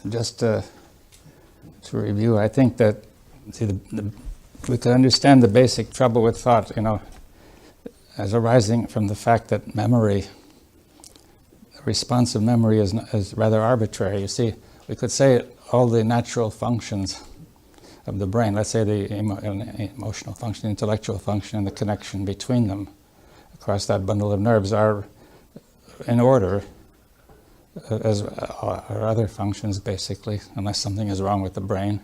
Just to review, I think that we could understand the basic trouble with thought, as arising from the fact that memory, responsive memory, is rather arbitrary. You see, we could say all the natural functions of the brain, let's say the emotional function, intellectual function, and the connection between them across that bundle of nerves are in order, as are other functions, basically, unless something is wrong with the brain.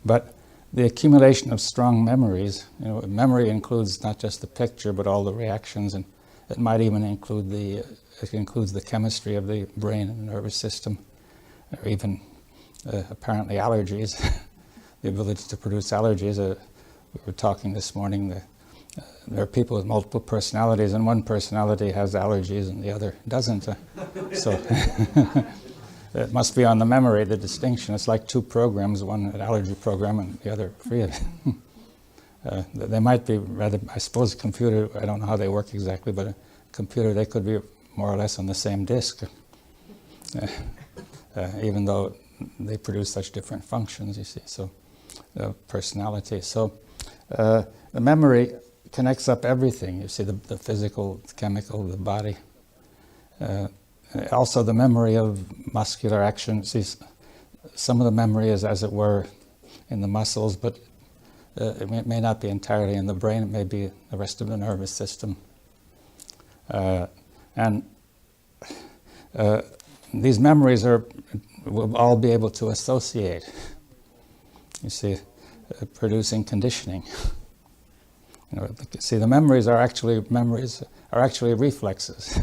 But the accumulation of strong memories, memory includes not just the picture, but all the reactions, and it might even include it includes the chemistry of the brain and the nervous system, or even apparently allergies, the ability to produce allergies. We were talking this morning, there are people with multiple personalities, and one personality has allergies and the other doesn't. So it must be on the memory, the distinction. It's like two programs, one an allergy program and the other free of it. They might be rather, I suppose, a computer, I don't know how they work exactly, but a computer, they could be more or less on the same disk, even though they produce such different functions, you see, so personality. So the memory connects up everything, you see, the physical, the chemical, the body. Also the memory of muscular action. See, some of the memory is, as it were, in the muscles, but it may not be entirely in the brain. It may be the rest of the nervous system. And these memories will all be able to associate, you see, producing conditioning. See, the memories are actually reflexes.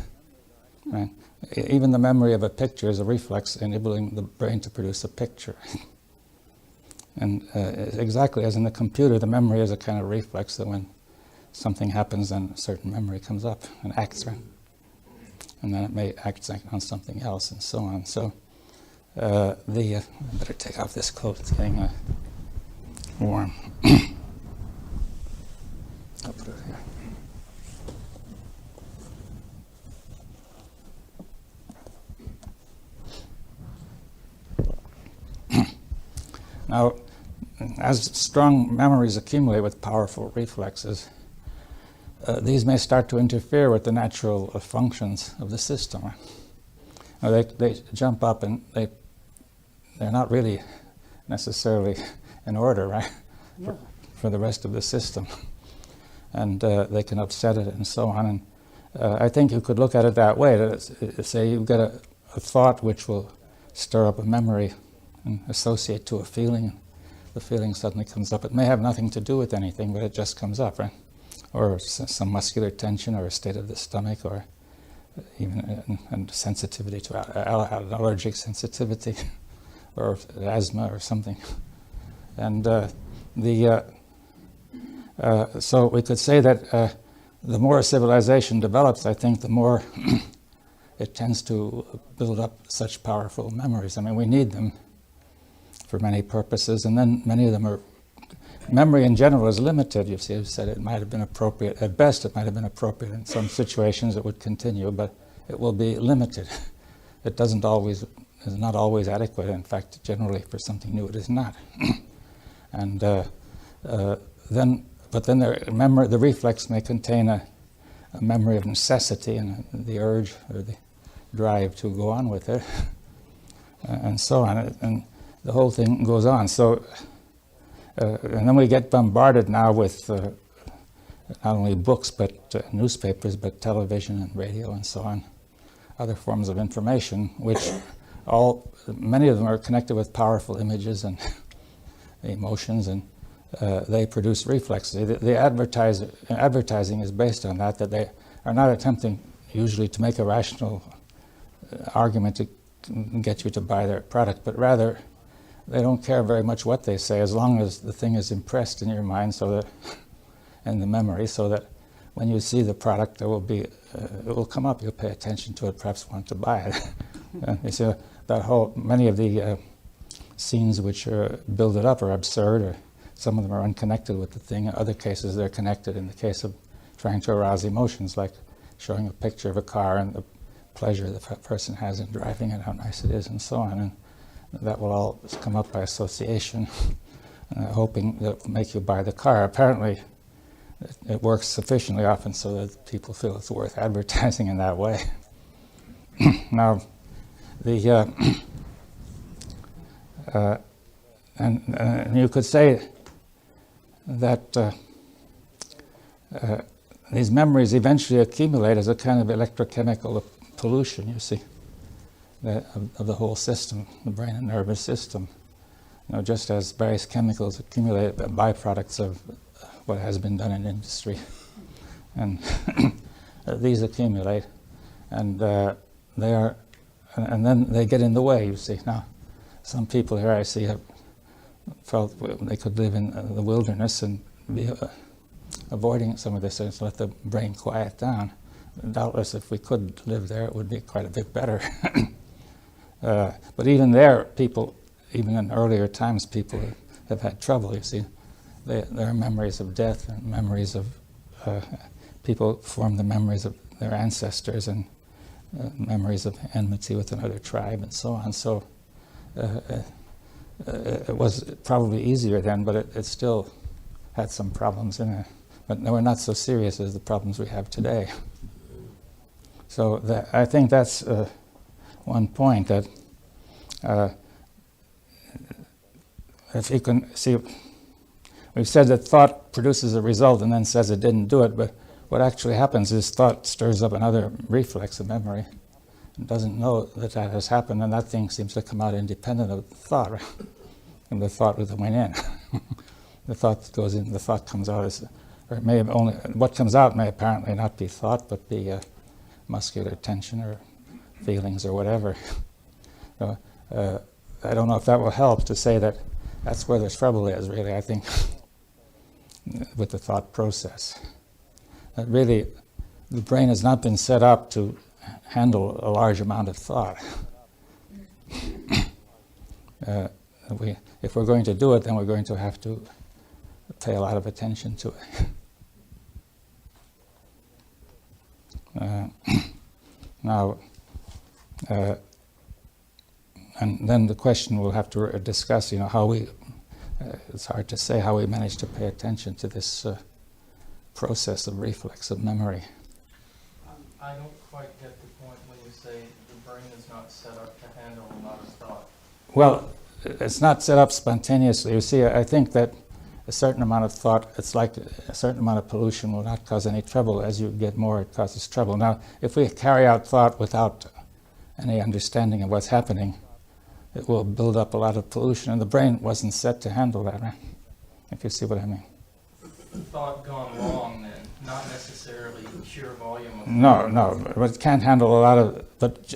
Right? Even the memory of a picture is a reflex enabling the brain to produce a picture. And exactly as in the computer, the memory is a kind of reflex that when something happens, then a certain memory comes up and acts, right? And then it may act on something else, and so on. So I better take off this coat. It's getting warm. I'll put it here. Now, as strong memories accumulate with powerful reflexes, these may start to interfere with the natural functions of the system. Now, they jump up and they're not really necessarily in order, right, for the rest of the system. And they can upset it and so on. And I think you could look at it that way. Say you've got a thought which will stir up a memory and associate to a feeling. The feeling suddenly comes up. It may have nothing to do with anything, but it just comes up, right? Or some muscular tension, or a state of the stomach, or even and sensitivity to allergic sensitivity, or asthma, or something. And so we could say that the more civilization develops, I think, the more it tends to build up such powerful memories. I mean, we need them for many purposes, and then many of them are. Memory in general is limited. You see, I've said it might have been appropriate. At best, it might have been appropriate in some situations. It would continue, but it will be limited. It is not always adequate. In fact, generally, for something new, it is not. And then the reflex may contain a memory of necessity and the urge or the drive to go on with it, and so on. And the whole thing goes on. So, and then we get bombarded now with not only books, but newspapers, but television and radio and so on, other forms of information, which many of them are connected with powerful images and emotions, and they produce reflexes. The advertising is based on that they are not attempting usually to make a rational argument to get you to buy their product, but rather they don't care very much what they say, as long as the thing is impressed in your mind, so that, and the memory, so that when you see the product, it will come up. You'll pay attention to it, perhaps want to buy it. You see, many of the scenes which build it up are absurd, or some of them are unconnected with the thing. In other cases, they're connected. In the case of trying to arouse emotions, like showing a picture of a car and the pleasure the person has in driving it, how nice it is, and so on. And that will all come up by association, hoping that it'll make you buy the car. Apparently, it works sufficiently often so that people feel it's worth advertising in that way. Now, and you could say that these memories eventually accumulate as a kind of electrochemical pollution, you see, of the whole system, the brain and nervous system. You know, just as various chemicals accumulate byproducts of what has been done in industry, and these accumulate, and and then they get in the way. You see, now some people here I see have felt they could live in the wilderness and be avoiding some of this and let the brain quiet down. Doubtless, if we could live there, it would be quite a bit better. But even there, people, even in earlier times, people have had trouble. You see, there are memories of death and memories of people form the memories of their ancestors and memories of enmity with another tribe and so on. So it was probably easier then, but it still had some problems in it. But they were not so serious as the problems we have today. So I think that's one point, that if you can see, we've said that thought produces a result and then says it didn't do it, but what actually happens is thought stirs up another reflex of memory. It doesn't know that that has happened, and that thing seems to come out independent of the thought, right? And the thought went in. The thought goes in, the thought comes out as, or it may have only, what comes out may apparently not be thought, but be muscular tension or feelings or whatever. So, I don't know if that will help to say that that's where the trouble is, really, I think, with the thought process. That really, the brain has not been set up to handle a large amount of thought. If we're going to do it, then we're going to have to pay a lot of attention to it. Now, and then the question we'll have to discuss, you know, how we, it's hard to say how we manage to pay attention to this process of reflex of memory. I don't quite get the point when you say the brain is not set up to handle a lot of thought. Well, it's not set up spontaneously. You see, I think that a certain amount of thought, it's like a certain amount of pollution will not cause any trouble. As you get more, it causes trouble. Now, if we carry out thought without any understanding of what's happening, it will build up a lot of pollution, and the brain wasn't set to handle that, right? If you see what I mean. Thought gone wrong, then, not necessarily sheer volume of No, but it can't handle a lot of, but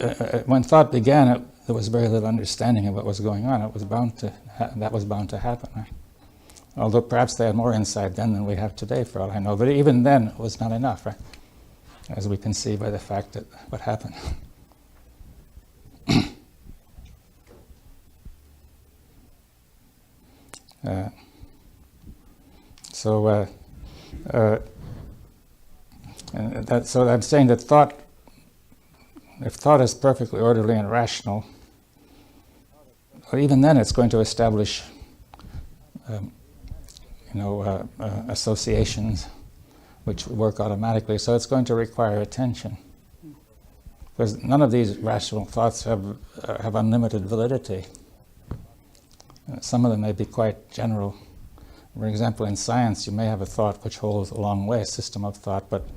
when thought began, there was very little understanding of what was going on. It was bound to, that was bound to happen, right? Although perhaps they had more insight then than we have today, for all I know. But even then, it was not enough, right? As we can see by the fact that what happened. So I'm saying that thought, if thought is perfectly orderly and rational, even then it's going to establish associations which work automatically, so it's going to require attention. Because none of these rational thoughts have unlimited validity. Some of them may be quite general. For example, in science, you may have a thought which holds a long way, a system of thought, but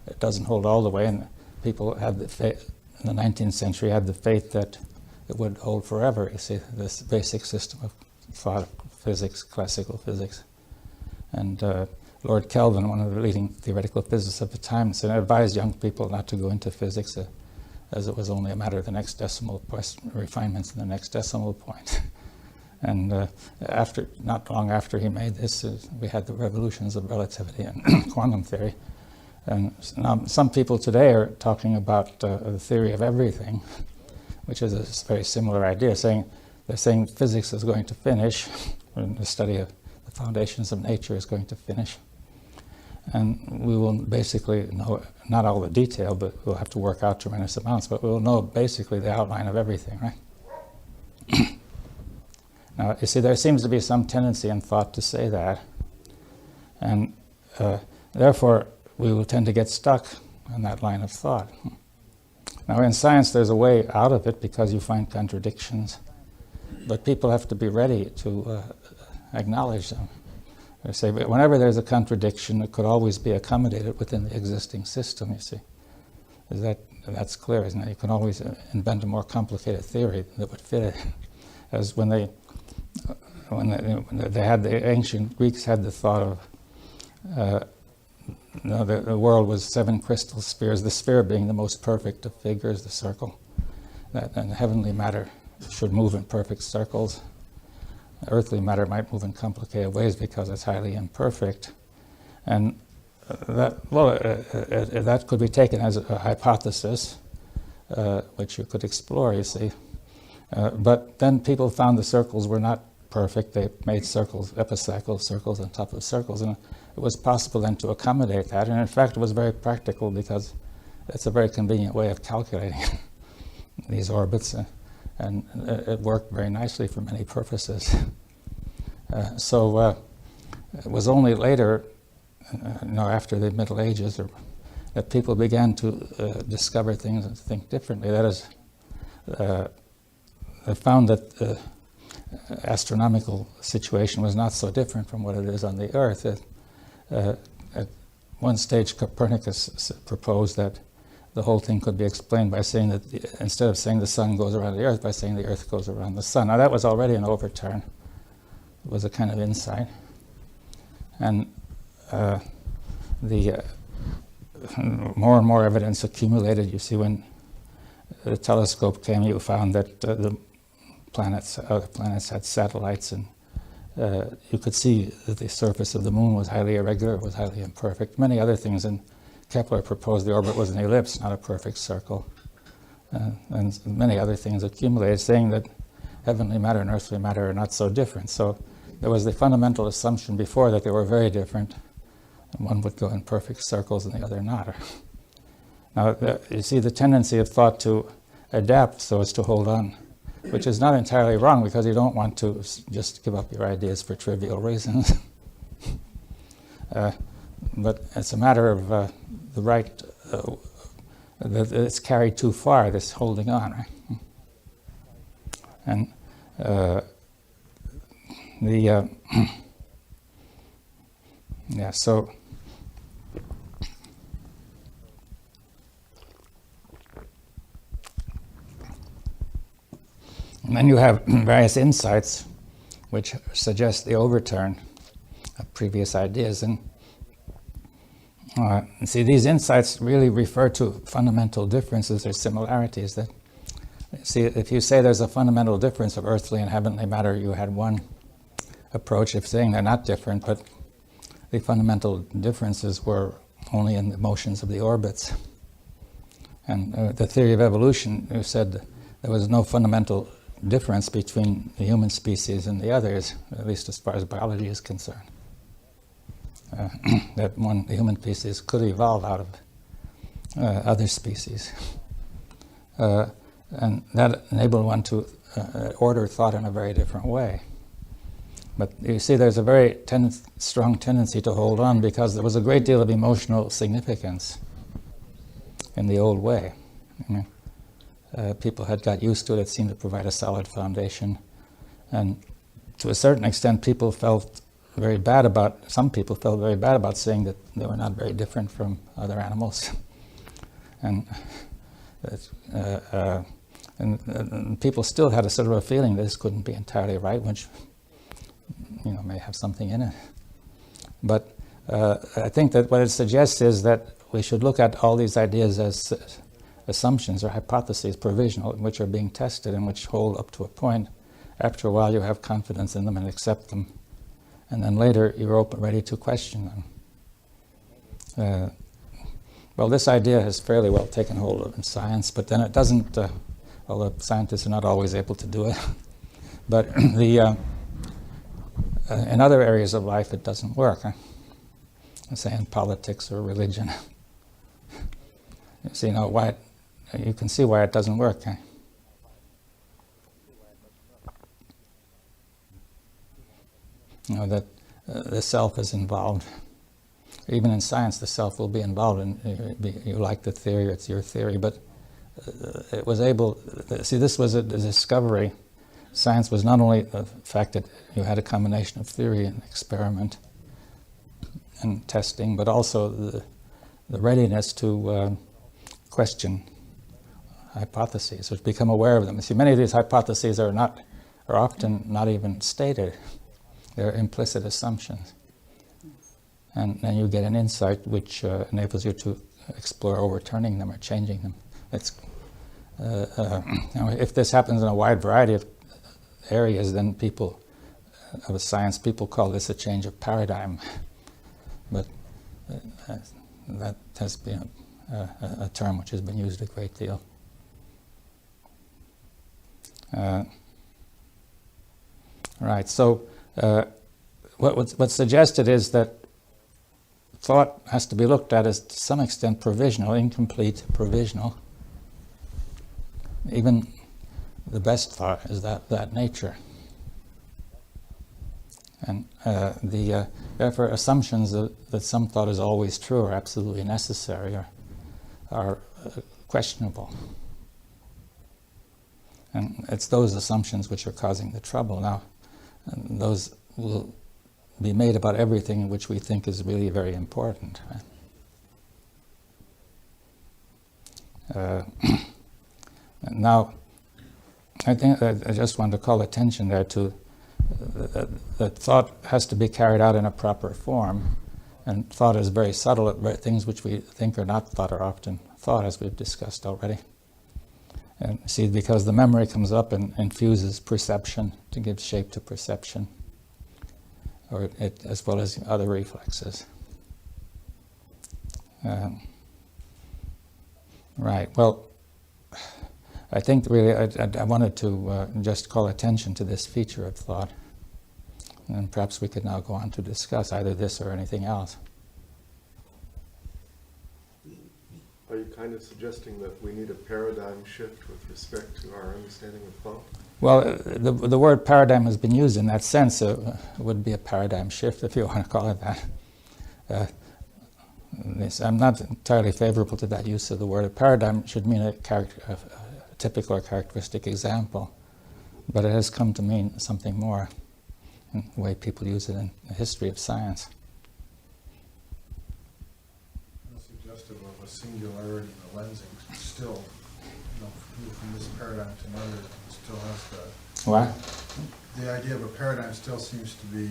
it doesn't hold all the way, and people had the faith, in the 19th century, had the faith that it would hold forever, you see, this basic system of thought, physics, classical physics. And Lord Kelvin, one of the leading theoretical physicists of the time, said, advised young people not to go into physics as it was only a matter of the next decimal point, refinements in the next decimal point. And not long after he made this, we had the revolutions of relativity and quantum theory. And now some people today are talking about the theory of everything, which is a very similar idea, they're saying physics is going to finish, and the study of the foundations of nature is going to finish. And we will basically know, not all the detail, but we'll have to work out tremendous amounts, but we'll know basically the outline of everything, right? Now, you see, there seems to be some tendency in thought to say that, and therefore we will tend to get stuck on that line of thought. Now, in science, there's a way out of it because you find contradictions, but people have to be ready to acknowledge them. I say, but whenever there's a contradiction, it could always be accommodated within the existing system, you see. That's clear, isn't it? You can always invent a more complicated theory that would fit it. As when they had, the ancient Greeks had the thought of, the world was 7 crystal spheres, the sphere being the most perfect of figures, the circle, and heavenly matter should move in perfect circles. Earthly matter might move in complicated ways because it's highly imperfect. And that could be taken as a hypothesis, which you could explore, you see. But then people found the circles were not perfect. They made circles, epicycle circles on top of circles, and it was possible then to accommodate that. And in fact, it was very practical because it's a very convenient way of calculating these orbits, and it worked very nicely for many purposes. So it was only later, after the Middle Ages, that people began to discover things and think differently. That is, they found that the astronomical situation was not so different from what it is on the Earth. At one stage, Copernicus proposed that the whole thing could be explained by saying that instead of saying the sun goes around the Earth, by saying the Earth goes around the sun. Now that was already an overturn. It was a kind of insight. And the more and more evidence accumulated. You see, when the telescope came, you found that the other planets had satellites, and you could see that the surface of the moon was highly irregular, was highly imperfect. Many other things, and Kepler proposed the orbit was an ellipse, not a perfect circle. And many other things accumulated, saying that heavenly matter and earthly matter are not so different. So there was the fundamental assumption before that they were very different, and one would go in perfect circles and the other not. Now, you see the tendency of thought to adapt so as to hold on, which is not entirely wrong, because you don't want to just give up your ideas for trivial reasons. But it's a matter of the right, that it's carried too far, this holding on, right? And so and then you have various insights which suggest the overturn of previous ideas. And see, these insights really refer to fundamental differences or similarities. That, see, if you say there's a fundamental difference of earthly and heavenly matter, you had one approach of saying they're not different, but the fundamental differences were only in the motions of the orbits. And the theory of evolution, you said there was no fundamental difference between the human species and the others, at least as far as biology is concerned. That the human species could evolve out of other species. And that enabled one to order thought in a very different way. But you see, there's a very strong tendency to hold on because there was a great deal of emotional significance in the old way. People had got used to it. It seemed to provide a solid foundation. And to a certain extent, some people felt very bad about saying that they were not very different from other animals. And people still had a sort of a feeling this couldn't be entirely right, which may have something in it. But I think that what it suggests is that we should look at all these ideas as assumptions or hypotheses, provisional, which are being tested and which hold up to a point. After a while, you have confidence in them and accept them. And then later, you're ready to question them. Well, this idea has fairly well taken hold of in science, but then it doesn't, although scientists are not always able to do it. But in other areas of life, it doesn't work. Say in politics or religion. You see, you can see why it doesn't work. that the self is involved. Even in science, the self will be involved, and you like the theory, it's your theory, but it was able, see, this was a discovery. Science was not only the fact that you had a combination of theory and experiment and testing, but also the readiness to question hypotheses, or to become aware of them. See, many of these hypotheses are often not even stated. They're implicit assumptions. And then you get an insight which enables you to explore overturning them or changing them. It's, if this happens in a wide variety of areas, then people of science, people call this a change of paradigm. But that has been a term which has been used a great deal. Right, so what's suggested is that thought has to be looked at as to some extent provisional, incomplete, provisional. Even the best thought is that nature. And therefore assumptions that some thought is always true or absolutely necessary are questionable. And it's those assumptions which are causing the trouble. Now, those will be made about everything which we think is really very important. Right? Now, I think I just want to call attention there to that thought has to be carried out in a proper form, and thought is very subtle. Things which we think are not thought are often thought, as we've discussed already. And see, because the memory comes up and infuses perception to give shape to perception, or as well as other reflexes. Right, well, I think really I wanted to just call attention to this feature of thought, and perhaps we could now go on to discuss either this or anything else. Are you kind of suggesting that we need a paradigm shift with respect to our understanding of thought? Well, the word paradigm has been used in that sense. It would be a paradigm shift, if you want to call it that. I'm not entirely favorable to that use of the word. A paradigm should mean a typical or characteristic example, but it has come to mean something more in the way people use it in the history of science. Suggestive of a singularity, the lensing still, move from this paradigm to another, still has that. What? The idea of a paradigm still seems to be,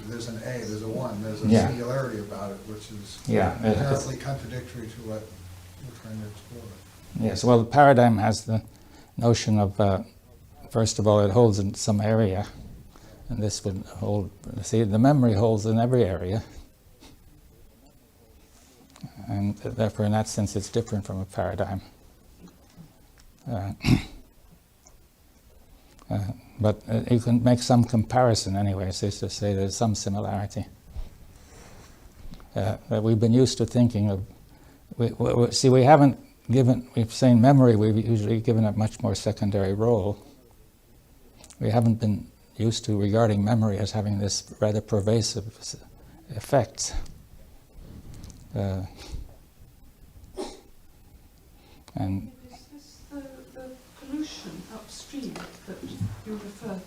there's an A, there's a one, there's a Yeah. singularity about it, which is Yeah, inherently contradictory to what we're trying to explore. Yes, well, the paradigm has the notion of, first of all, it holds in some area, and this would hold, see, the memory holds in every area, and therefore, in that sense, it's different from a paradigm. But you can make some comparison anyway, so to say there's some similarity. That we've been used to thinking of, we haven't given, we've seen memory, we've usually given a much more secondary role. We haven't been used to regarding memory as having this rather pervasive effect. And is this the pollution upstream that you refer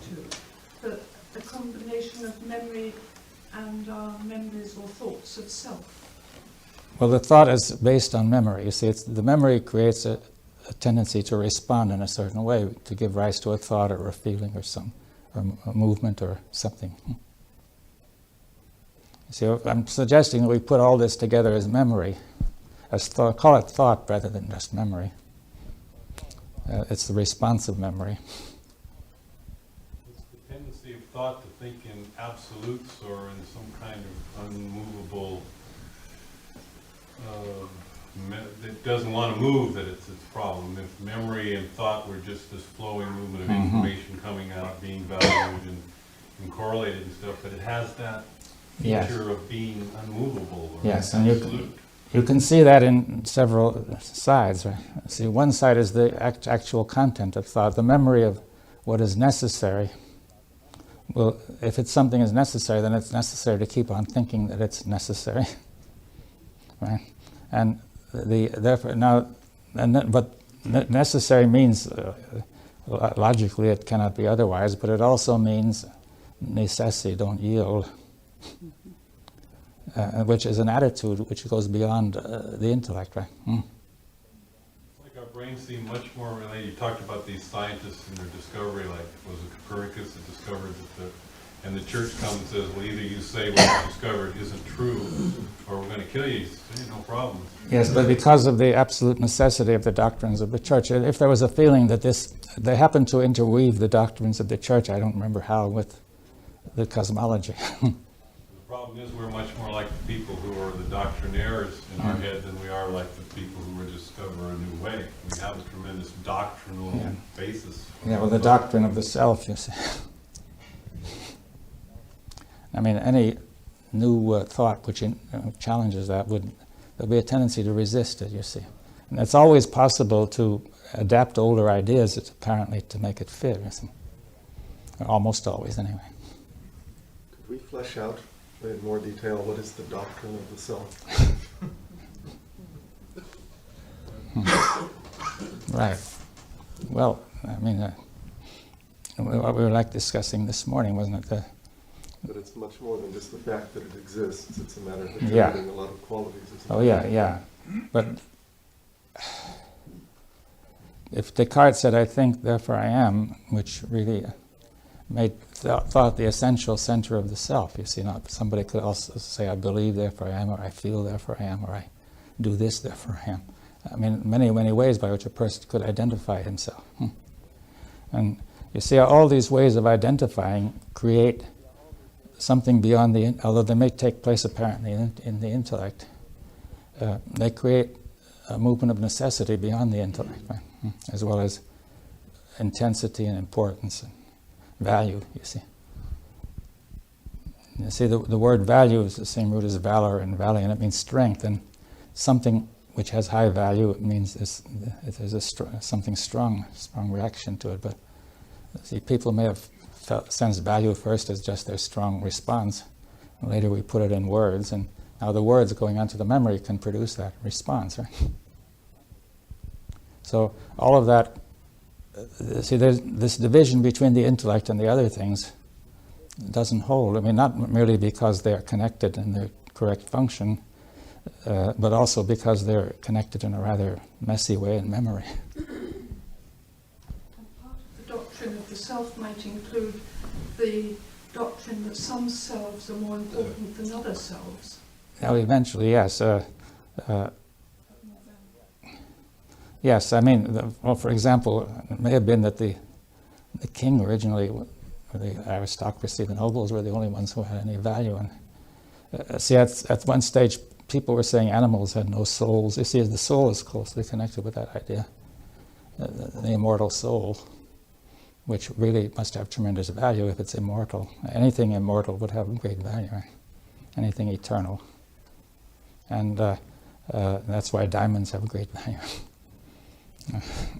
to, the combination of memory and our memories or thoughts of self? well, the thought is based on memory. You see, the memory creates a tendency to respond in a certain way, to give rise to a thought or a feeling or a movement or something. See, I'm suggesting that we put all this together as memory, as thought, call it thought rather than just memory. It's the responsive memory. It's the tendency of thought to think in absolutes or in some kind of unmovable, it doesn't want to move, that it's its problem. If memory and thought were just this flowing movement of information coming out, being valued and correlated and stuff, but it has that feature of being unmovable or absolute. You can see that in several sides. Right? See, one side is the actual content of thought, the memory of what is necessary, Well, if it's something is necessary, then it's necessary to keep on thinking that it's necessary, right? And therefore now, but necessary means logically it cannot be otherwise, but it also means necessi, don't yield, which is an attitude which goes beyond the intellect, right? Like our brains seem much more related. You talked about these scientists and their discovery, like was it Copernicus that discovered that and the church comes and says, well, either you say what you discovered isn't true, or we're going to kill you. You say, no problem. Yes, but because of the absolute necessity of the doctrines of the church, if there was a feeling that they happened to interweave the doctrines of the church, I don't remember how, with the cosmology. The problem is we're much more like the people who are the doctrinaires in our head than we are like the people who discover a new way. We have a tremendous doctrinal basis. Yeah, well, the doctrine of the self, you see. I mean, any new thought which challenges that there'll be a tendency to resist it, you see. And it's always possible to adapt older ideas, apparently, to make it fit, you see. Almost always, anyway. Could we flesh out in more detail what is the doctrine of the self? Right. Well, I mean, what we were like discussing this morning, wasn't it? But it's much more than just the fact that it exists. It's a matter of Yeah. attributing a lot of qualities. Isn't Oh, it? yeah. But if Descartes said, I think, therefore I am, which really made thought the essential center of the self, you see, not somebody could also say, I believe, therefore I am, or I feel, therefore I am, or I do this, therefore I am. I mean, many, many ways by which a person could identify himself. And you see, all these ways of identifying create something beyond although they may take place apparently in the intellect, they create a movement of necessity beyond the intellect, right? As well as intensity and importance and value, you see. You see, the word value is the same root as valor and valiant. It means strength, and something which has high value, it means there's something strong reaction to it. But see, people may have sensed value first as just their strong response. And later we put it in words, and now the words going onto the memory can produce that response, right? So all of that, see, there's this division between the intellect and the other things doesn't hold. I mean, not merely because they're connected in their correct function, but also because they're connected in a rather messy way in memory. The doctrine of the self might include the doctrine that some selves are more important than other selves. Now, eventually, yes. Yes, I mean, well, for example, it may have been that the king originally, or the aristocracy, the nobles were the only ones who had any value. And see, at one stage, people were saying animals had no souls. You see, the soul is closely connected with that idea, the immortal soul, which really must have tremendous value if it's immortal. Anything immortal would have great value, right? Anything eternal. And that's why diamonds have great value.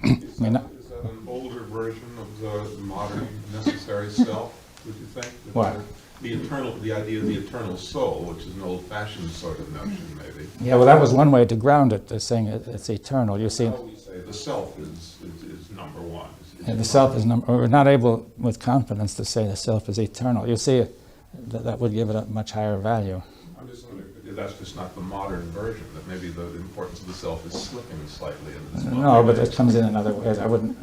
Is that an older version of the modern necessary self, would you think? What? The idea of the eternal soul, which is an old-fashioned sort of notion, maybe. Yeah, well, that was one way to ground it, saying it's eternal. You see, How we say the self is number one. and the self is we're not able with confidence to say the self is eternal. You see, that would give it a much higher value. I'm just wondering if that's just not the modern version, that maybe the importance of the self is slipping slightly in this No, modern but it age. comes in another way. I wouldn't.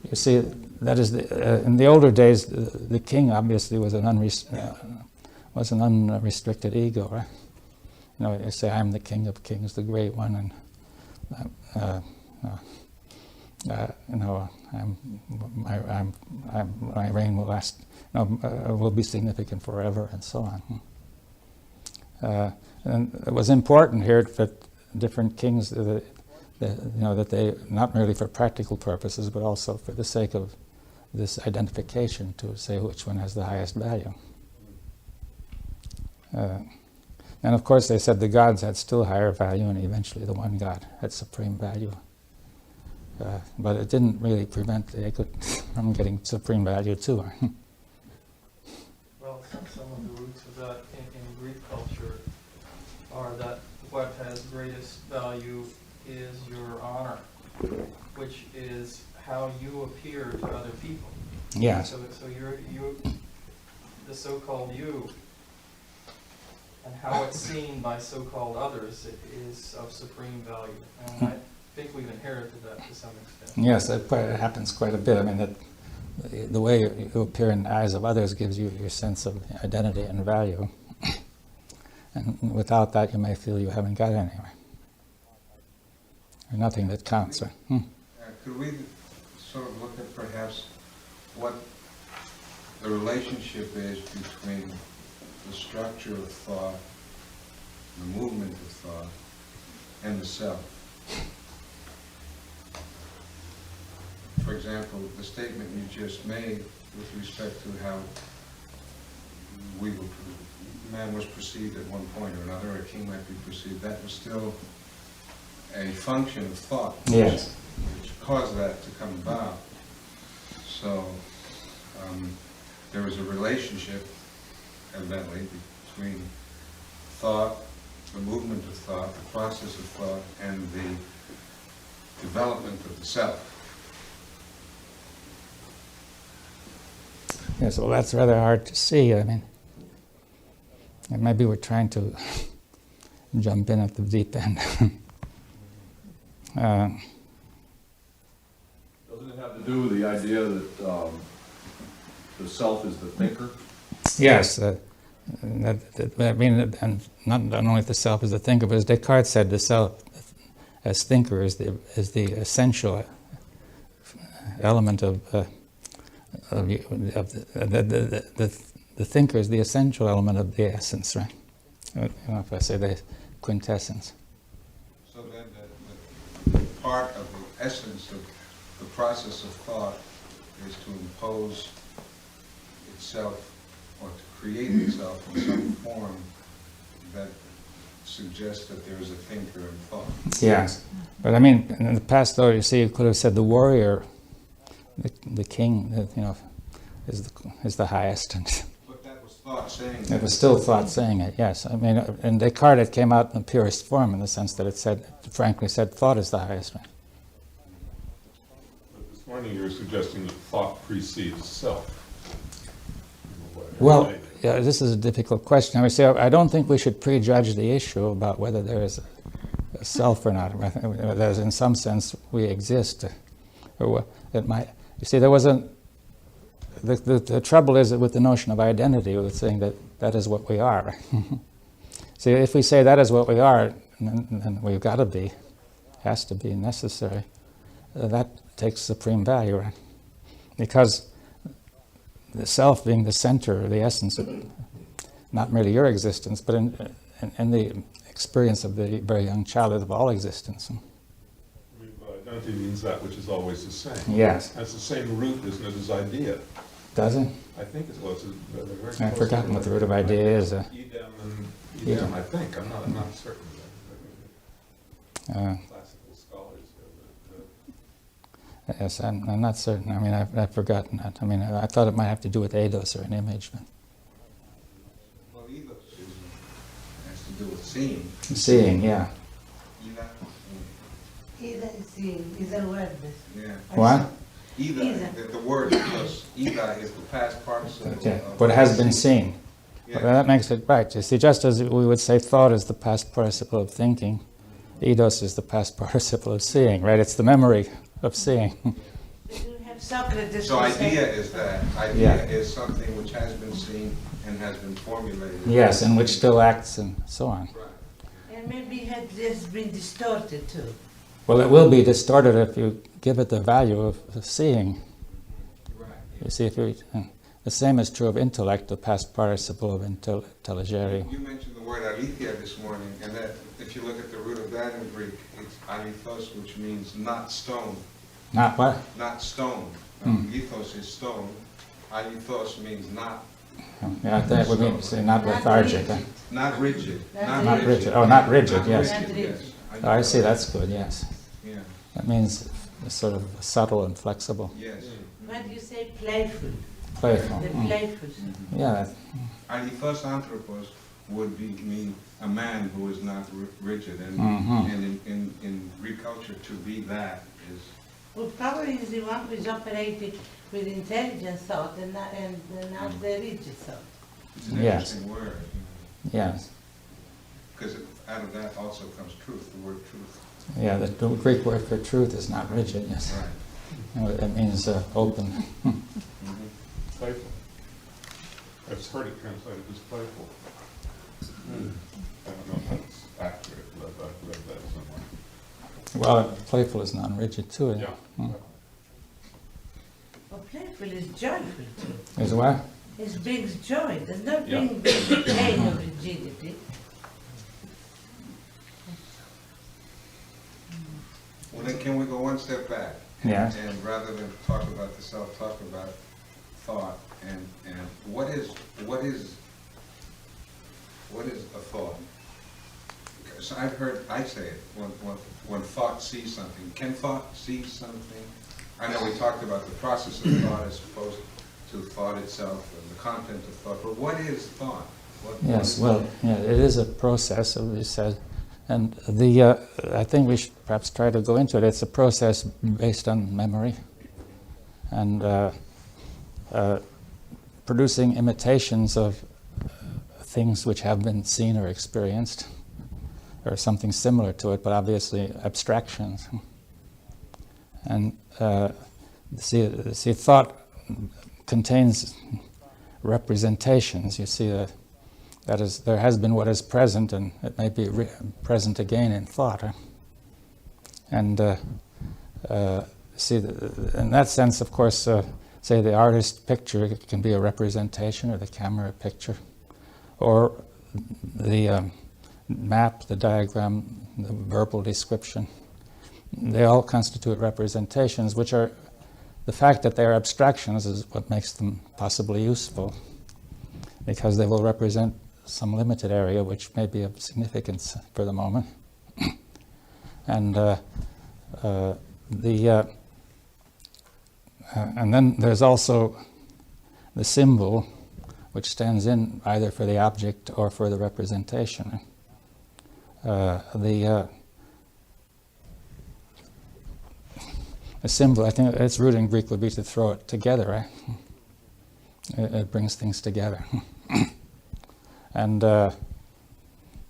You see, that is in the older days. The king obviously was an unrestricted ego, right? You know, you say, "I'm the king of kings, the great one," and you know, my reign will last, will be significant forever, and so on. And it was important here that different kings, you know, that they, not merely for practical purposes, but also for the sake of this identification, to say which one has the highest value. And of course they said the gods had still higher value, and eventually the one God had supreme value. But it didn't really prevent the ego from getting supreme value too. are that what has greatest value is your honor, which is how you appear to other people. Yes. So the so-called you, and how it's seen by so-called others is of supreme value. And I think we've inherited that to some extent. Yes, it happens quite a bit. I mean, the way you appear in the eyes of others gives you your sense of identity and value. And without that, you may feel you haven't got anywhere. Or nothing that counts. Right? Could we sort of look at perhaps what the relationship is between the structure of thought, the movement of thought, and the self? For example, the statement you just made with respect to how man was perceived at one point or another, or a king might be perceived, that was still a function of thought. Yes. Which caused that to come about. So there was a relationship, evidently, between thought, the movement of thought, the process of thought, and the development of the self. Yes, well, that's rather hard to see. I mean, and maybe we're trying to jump in at the deep end. Doesn't it have to do with the idea that the self is the thinker? Yes, I mean, and not only the self is the thinker, but as Descartes said, the self as thinker is the essential element of the thinker is the essential element of the essence, right? You know, if I say the quintessence. So then the part of the essence of the process of thought is to impose itself or to create itself in some form that suggests that there is a thinker in thought. Yes, but I mean, in the past, though, you see, you could have said the warrior, the king, you know, is the highest, and But that was thought saying it was still thought saying it. Yes, I mean, in Descartes, it came out in the purest form, in the sense that it said, frankly said, thought is the highest. Right? But this morning you were suggesting that thought precedes self. Well, yeah, this is a difficult question. I mean, see, I don't think we should prejudge the issue about whether there is a self or not. Whether, in some sense, we exist, or it might. You see, there was the trouble is with the notion of identity, with saying that is what we are. See, if we say that is what we are, then we've got to be, has to be necessary. That takes supreme value, right? Because the self being the center, the essence of not merely your existence, but in the experience of the very young child of all existence. I mean, identity means that which is always the same. Yes. That's the same root, isn't it, as idea? Does it? I think it's, well, it's very I've forgotten what the root of idea is. Edem and Edem, I think. I'm not certain. Classical scholars. Yes, I'm not certain. I mean, I've forgotten that. I mean, I thought it might have to do with eidos or an image. But Well, ethos has to do with seeing. seeing, yeah. Either is seeing, is a word. Yeah. What? Either, the word ethos, either is the past participle. Okay. of What has been seen. Yeah. Well, that makes it right. You see, just as we would say thought is the past participle of thinking, eidos is the past participle of seeing, right? It's the memory of seeing. You have Socrates. So who said- idea is that. Idea Yeah. is something which has been seen and has been formulated. Yes, and which still acts and so on. Right. And maybe it has been distorted too. Well, it will be distorted if you give it the value of seeing. Right. You see, if you, the same is true of intellect, the past participle of intelligere. You mentioned the word aletheia this morning, and that if you look at the root of that in Greek, it's alethos, which means not stone. Not what? Not stone. Ethos is stone. Alethos means not. Yeah, that would mean say not lethargic. Huh? Not rigid. Not rigid. Oh, not rigid, yes. Not rigid. Yes. Oh, I see, that's good, yes. Yeah. That means sort of subtle and flexible. Yes. What do you say? Playful. Playful. The Mm. playful. Yeah, Alethos anthropos, would mean a man who is not rigid, and Mhm. and in Greek culture to be that is Well, power is the one who is operating with intelligent thought and not the rigid thought. it's an Yes. interesting word, Yes. because out of that also comes truth, the word truth. Yeah, the Greek word for truth is not rigid, yes. Right. You know, it means open. Mm-hmm. Playful. I've heard it translated as playful. I don't know if that's accurate, but I've read that somewhere. Well, playful is non-rigid too. Yeah. Mm. Well, playful is joyful too. Is what? It brings joy, does not Yeah. bring the pain of rigidity. Well, then can we go one step back? Yeah. And rather than talk about the self, talk about thought, and what is a thought? Because I say it, when thought sees something. Can thought see something? I know we talked about the process of thought as opposed to thought itself and the content of thought, but what is thought? Yes, well, yeah, it is a process, as we said. And I think we should perhaps try to go into it. It's a process based on memory and producing imitations of things which have been seen or experienced, or something similar to it, but obviously abstractions. And see, thought contains representations. You see, that is, there has been what is present, and it may be present again in thought. And see, in that sense, of course, say the artist's picture, it can be a representation, or the camera picture, or the map, the diagram, the verbal description. They all constitute representations, which are, the fact that they are abstractions is what makes them possibly useful, because they will represent some limited area which may be of significance for the moment. And and then there's also the symbol, which stands in either for the object or for the representation. The symbol, I think its root in Greek would be to throw it together, right? It brings things together. And now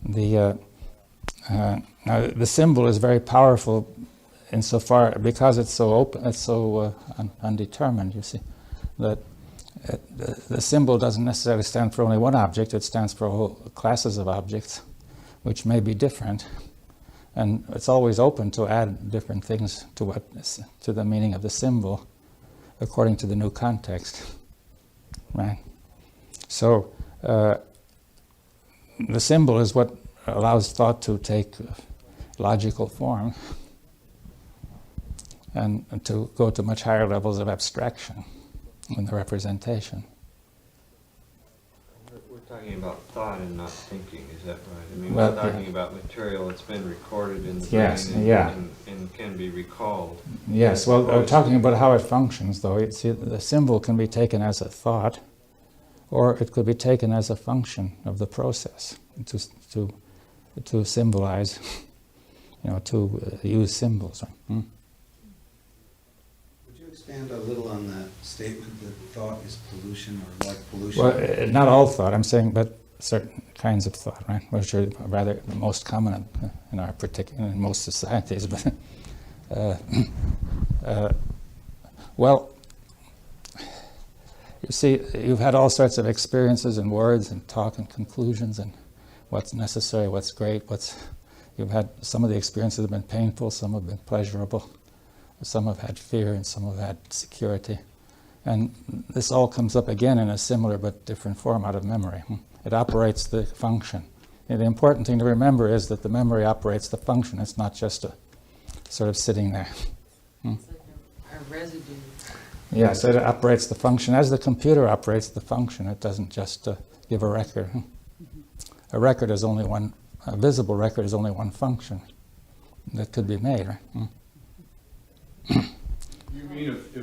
the symbol is very powerful insofar, because it's so open, it's so undetermined, you see, that the symbol doesn't necessarily stand for only one object, it stands for whole classes of objects, which may be different. And it's always open to add different things to the meaning of the symbol, according to the new context, right? So the symbol is what allows thought to take logical form and to go to much higher levels of abstraction in the representation. We're talking about thought and not thinking, is that right? I mean, Well, we're talking yeah. about material that's been recorded in the Yes, brain yeah. and can be recalled. Yes, well, we're talking about how it functions, though. See, the symbol can be taken as a thought, or it could be taken as a function of the process to symbolize, to use symbols. Hmm? Would you expand a little on that statement that thought is pollution, or like pollution? Well, not all thought, I'm saying, but certain kinds of thought, right, which are rather the most common in our in most societies. But well, you see, you've had all sorts of experiences and words and talk and conclusions and what's necessary, what's great, you've had, some of the experiences have been painful, some have been pleasurable, some have had fear and some have had security. And this all comes up again in a similar but different form out of memory. It operates the function. And the important thing to remember is that the memory operates the function. It's not just a sort of sitting there. It's like a residue. Yes, it operates the function as the computer operates the function. It doesn't just give a record. A record is only one, a visible record is only one function that could be made, right? You mean if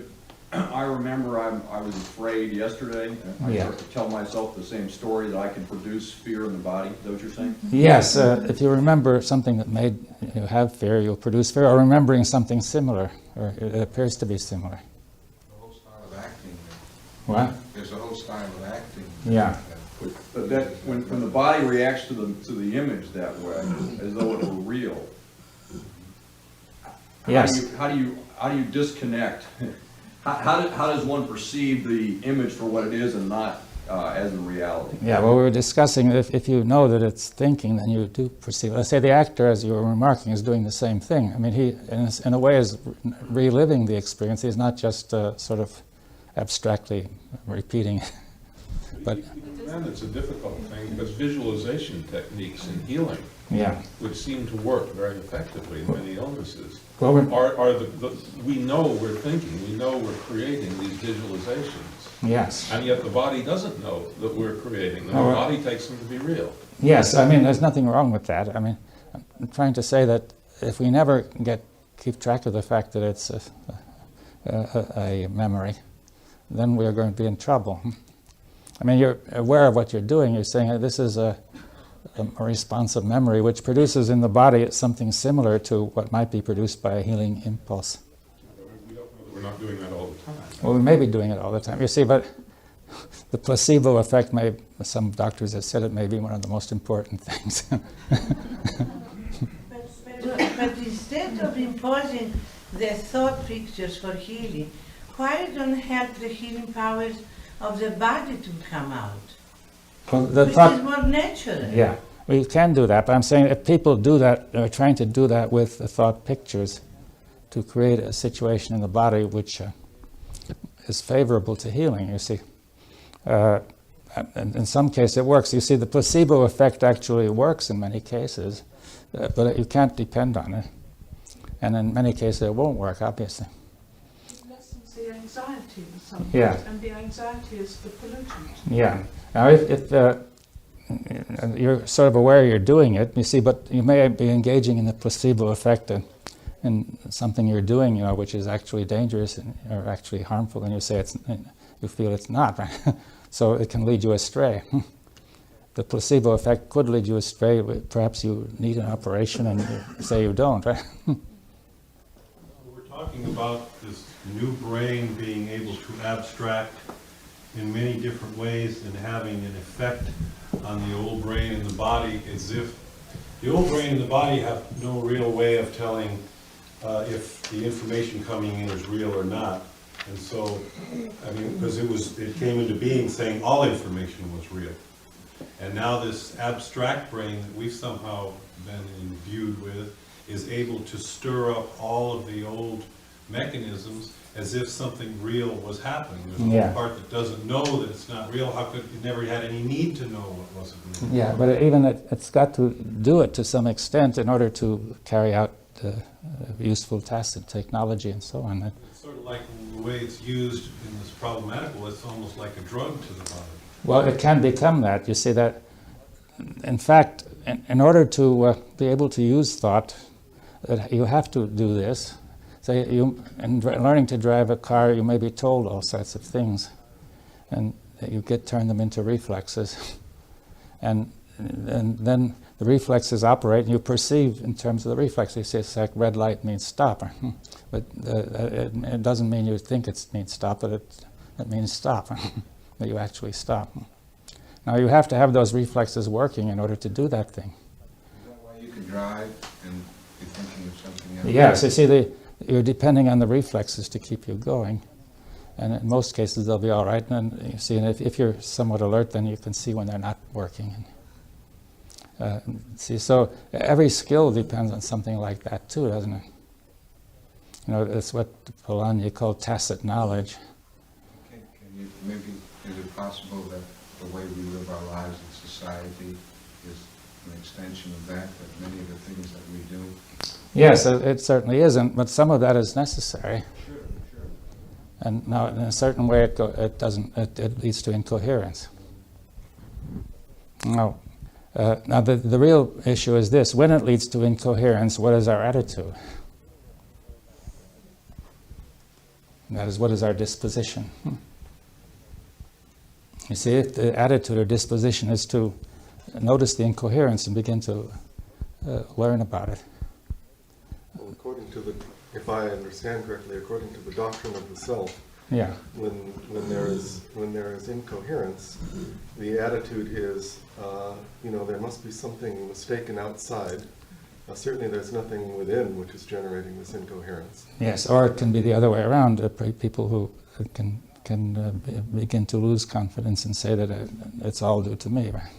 I remember I was afraid yesterday, and I Yeah. start to tell myself the same story that I can produce fear in the body. Is that what you're saying? Yes, if you remember something that made you have fear, you'll produce fear, or remembering something similar, or it appears to be similar. The whole style of acting. What? There's a whole style of acting. Yeah. But that when the body reacts to the image that way, as though it were real. Yes. How do you disconnect? How does one perceive the image for what it is and not as in reality? Yeah, well, we were discussing if you know that it's thinking, then you do perceive it. Let's say the actor, as you were remarking, is doing the same thing. I mean, he, in a way, is reliving the experience. He's not just sort of abstractly repeating it. But Then it's a difficult thing, because visualization techniques in healing, yeah, which seem to work very effectively in many illnesses, well, we know we're thinking, we know we're creating these visualizations, yes, and yet the body doesn't know that we're creating them. Oh, The right. body takes them to be real. yes. I mean, there's nothing wrong with that. I mean, I'm trying to say that if we never keep track of the fact that it's a memory, then we are going to be in trouble. I mean, you're aware of what you're doing. You're saying this is a responsive memory which produces in the body something similar to what might be produced by a healing impulse. We don't know that we're not doing that all the time. Well, we may be doing it all the time. You see, but the placebo effect some doctors have said it may be one of the most important things. But instead of imposing the thought pictures for healing, why don't help the healing powers of the body to come out? Well, the Which thought, is more natural. yeah, we can do that, but I'm saying if people do that, they're trying to do that with the thought pictures to create a situation in the body which is favorable to healing, you see. In some cases it works. You see, the placebo effect actually works in many cases, but you can't depend on it. And in many cases it won't work, obviously. It lessens the anxiety in some Yeah. ways, and the anxiety is the pollutant. Yeah. Now, if you're sort of aware you're doing it, you see, but you may be engaging in the placebo effect in something you're doing, which is actually dangerous or actually harmful, and you feel it's not, right? So it can lead you astray. The placebo effect could lead you astray. Perhaps you need an operation, and you say you don't, right? We're talking about this new brain being able to abstract in many different ways and having an effect on the old brain and the body, as if the old brain and the body have no real way of telling if the information coming in is real or not. And so, I mean, because it came into being saying all information was real. And now this abstract brain that we've somehow been imbued with is able to stir up all of the old mechanisms as if something real was happening. There's Yeah. one part that doesn't know that it's not real. How could it never had any need to know what wasn't real? Yeah, but it's got to do it to some extent in order to carry out useful tasks and technology and so on. It's sort of like the way it's used in this problematical, it's almost like a drug to the body. Well, it can become that. You see that, in fact, in order to be able to use thought, you have to do this. Say, in learning to drive a car, you may be told all sorts of things, and you turn them into reflexes, and then the reflexes operate, and you perceive in terms of the reflex. You say, it's like red light means stop, but it doesn't mean you think it means stop, but it means stop. That you actually stop. Now you have to have those reflexes working in order to do that thing. Is that why you can drive and be thinking of something else? Yes, you see, you're depending on the reflexes to keep you going. And in most cases they'll be all right. And you see, and if you're somewhat alert, then you can see when they're not working. See, so every skill depends on something like that too, doesn't it? It's what Polanyi called tacit knowledge. Can you, maybe, is it possible that the way we live our lives in society is an extension of that many of the things that we do? Yes, it certainly isn't, but some of that is necessary. Sure. And now, in a certain way, it leads to incoherence. Now the real issue is this: when it leads to incoherence, what is our attitude? That is, what is our disposition? You see, if the attitude or disposition is to notice the incoherence and begin to learn about it. Well, according to the, if I understand correctly, according to the doctrine of the self, Yeah. when there is incoherence, the attitude is, there must be something mistaken outside. Certainly, there's nothing within which is generating this incoherence. Yes, or it can be the other way around. People who can begin to lose confidence and say that it's all due to me. Right?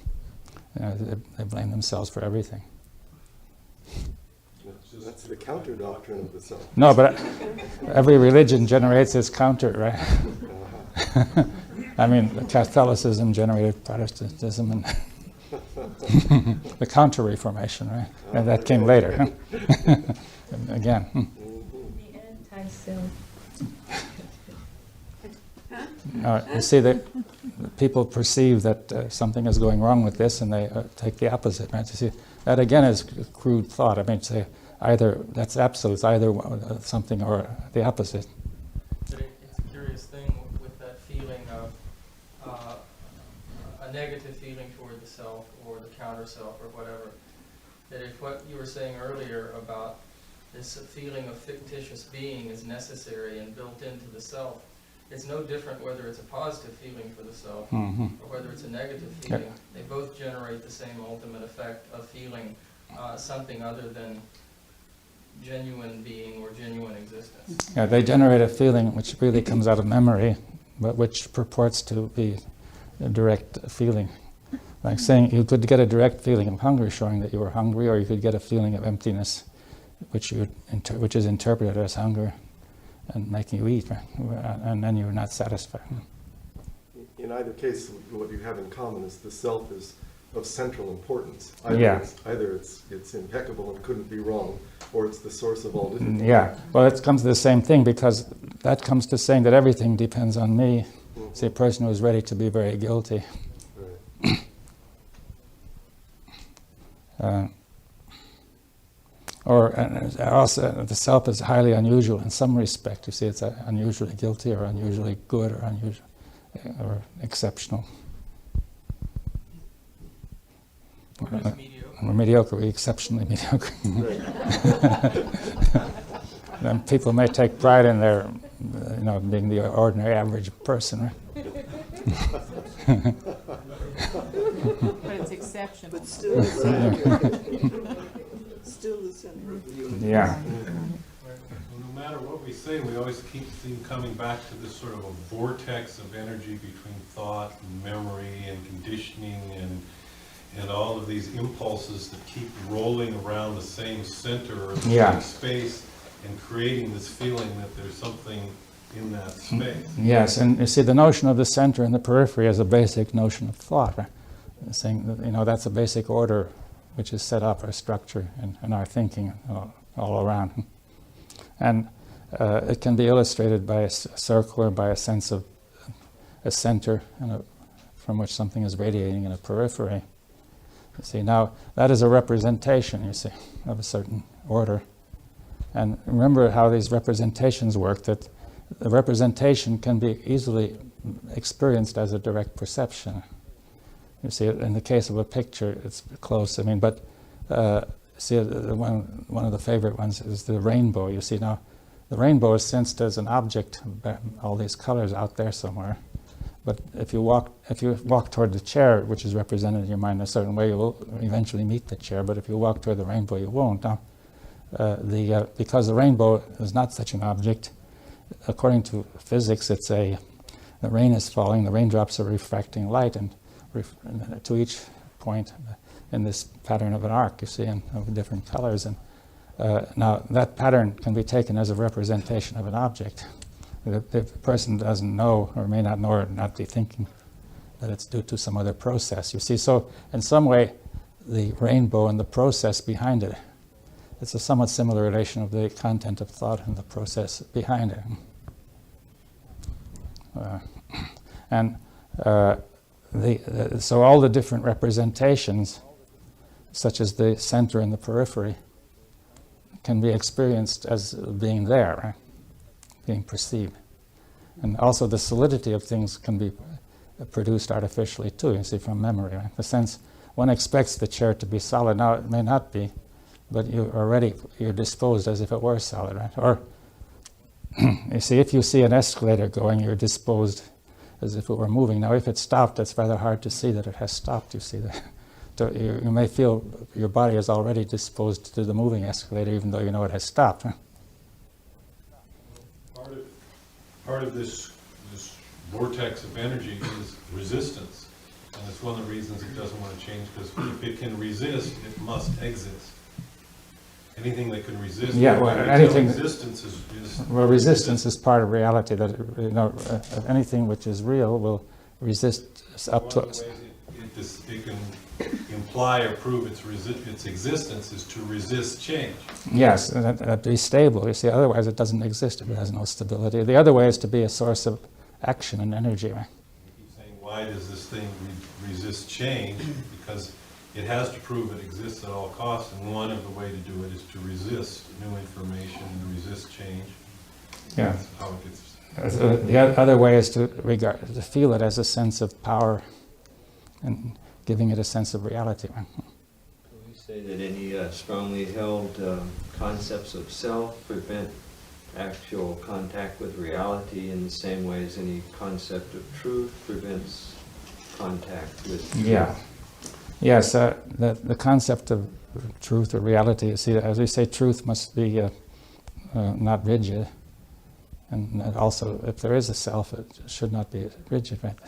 They blame themselves for everything. That's the counter doctrine of the self. No, but every religion generates its counter, right? I mean, Catholicism generated Protestantism, and the Counter-Reformation, right? And that came later. And again. The anti-self. You see that people perceive that something is going wrong with this, and they take the opposite. Right? You see, that again is crude thought. I mean, say either that's absolute, it's either something or the opposite. But it's a curious thing with that feeling of a negative feeling toward the self or the counter self or whatever. That if what you were saying earlier about this feeling of fictitious being is necessary and built into the self, it's no different whether it's a positive feeling for the self or whether it's a negative feeling. Yep. They both generate the same ultimate effect of feeling something other than genuine being or genuine existence. Yeah, they generate a feeling which really comes out of memory, but which purports to be a direct feeling. Like saying you could get a direct feeling of hunger showing that you were hungry, or you could get a feeling of emptiness which is interpreted as hunger and making you eat, right? And then you're not satisfied. In either case, what you have in common is the self is of central importance. Yeah. Either it's impeccable and couldn't be wrong, or it's the source of all difficulty. Yeah, well, it comes to the same thing, because that comes to saying that everything depends on me. See, a person who is ready to be very guilty. Right. Also, the self is highly unusual in some respect. You see, it's unusually guilty, or unusually good, or unusual, or exceptional. Or just mediocre. We're mediocre, we're exceptionally mediocre. Then people may take pride in their, being the ordinary average person, right? But it's exceptional. But still the center. Still the center of the universe. Yeah. No matter what we say, we always keep coming back to this sort of a vortex of energy between thought and memory and conditioning and all of these impulses that keep rolling around the same center or the same space and creating this feeling that there's something in that space. Yes, and you see, the notion of the center and the periphery is a basic notion of thought, right? Saying that, that's a basic order which is set up, or structure in our thinking all around. And it can be illustrated by a circle or by a sense of a center from which something is radiating in a periphery. You see, now that is a representation, you see, of a certain order. And remember how these representations work, that the representation can be easily experienced as a direct perception. You see, in the case of a picture, it's close. I mean, but see, one of the favorite ones is the rainbow. You see, now the rainbow is sensed as an object, all these colors out there somewhere. But if you walk toward the chair, which is represented in your mind a certain way, you will eventually meet the chair. But if you walk toward the rainbow, you won't. Now, because the rainbow is not such an object, according to physics, the rain is falling, the raindrops are refracting light, and to each point in this pattern of an arc, you see, and of different colors. And now that pattern can be taken as a representation of an object. The person doesn't know, or may not know, or not be thinking that it's due to some other process. You see, so in some way, the rainbow and the process behind it, it's a somewhat similar relation of the content of thought and the process behind it. So all the different representations, such as the center and the periphery, can be experienced as being there, right? Being perceived. And also the solidity of things can be produced artificially too, you see, from memory. Right? In the sense, one expects the chair to be solid. Now, it may not be, but you're disposed as if it were solid, right? Or, you see, if you see an escalator going, you're disposed as if it were moving. Now, if it stopped, it's rather hard to see that it has stopped, you see. So you may feel your body is already disposed to the moving escalator, even though you know it has stopped. Huh? Part of this vortex of energy is resistance. And it's one of the reasons it doesn't want to change, because if it can resist, it must exist. Anything that can resist, resistance is well, resistance is part of reality. That anything which is real will resist up to us. It can imply or prove its existence is to resist change. Yes, and be stable. You see, otherwise it doesn't exist if it has no stability. The other way is to be a source of action and energy. Right? You keep saying, why does this thing resist change? Because it has to prove it exists at all costs, and one of the way to do it is to resist new information and resist change. Yeah. That's how it gets. The other way is to feel it as a sense of power, and giving it a sense of reality. Can we say that any strongly held concepts of self prevent actual contact with reality in the same way as any concept of truth prevents contact with truth? Yeah. Yes, the concept of truth or reality, you see, as we say, truth must be not rigid. And also, if there is a self, it should not be rigid. Right?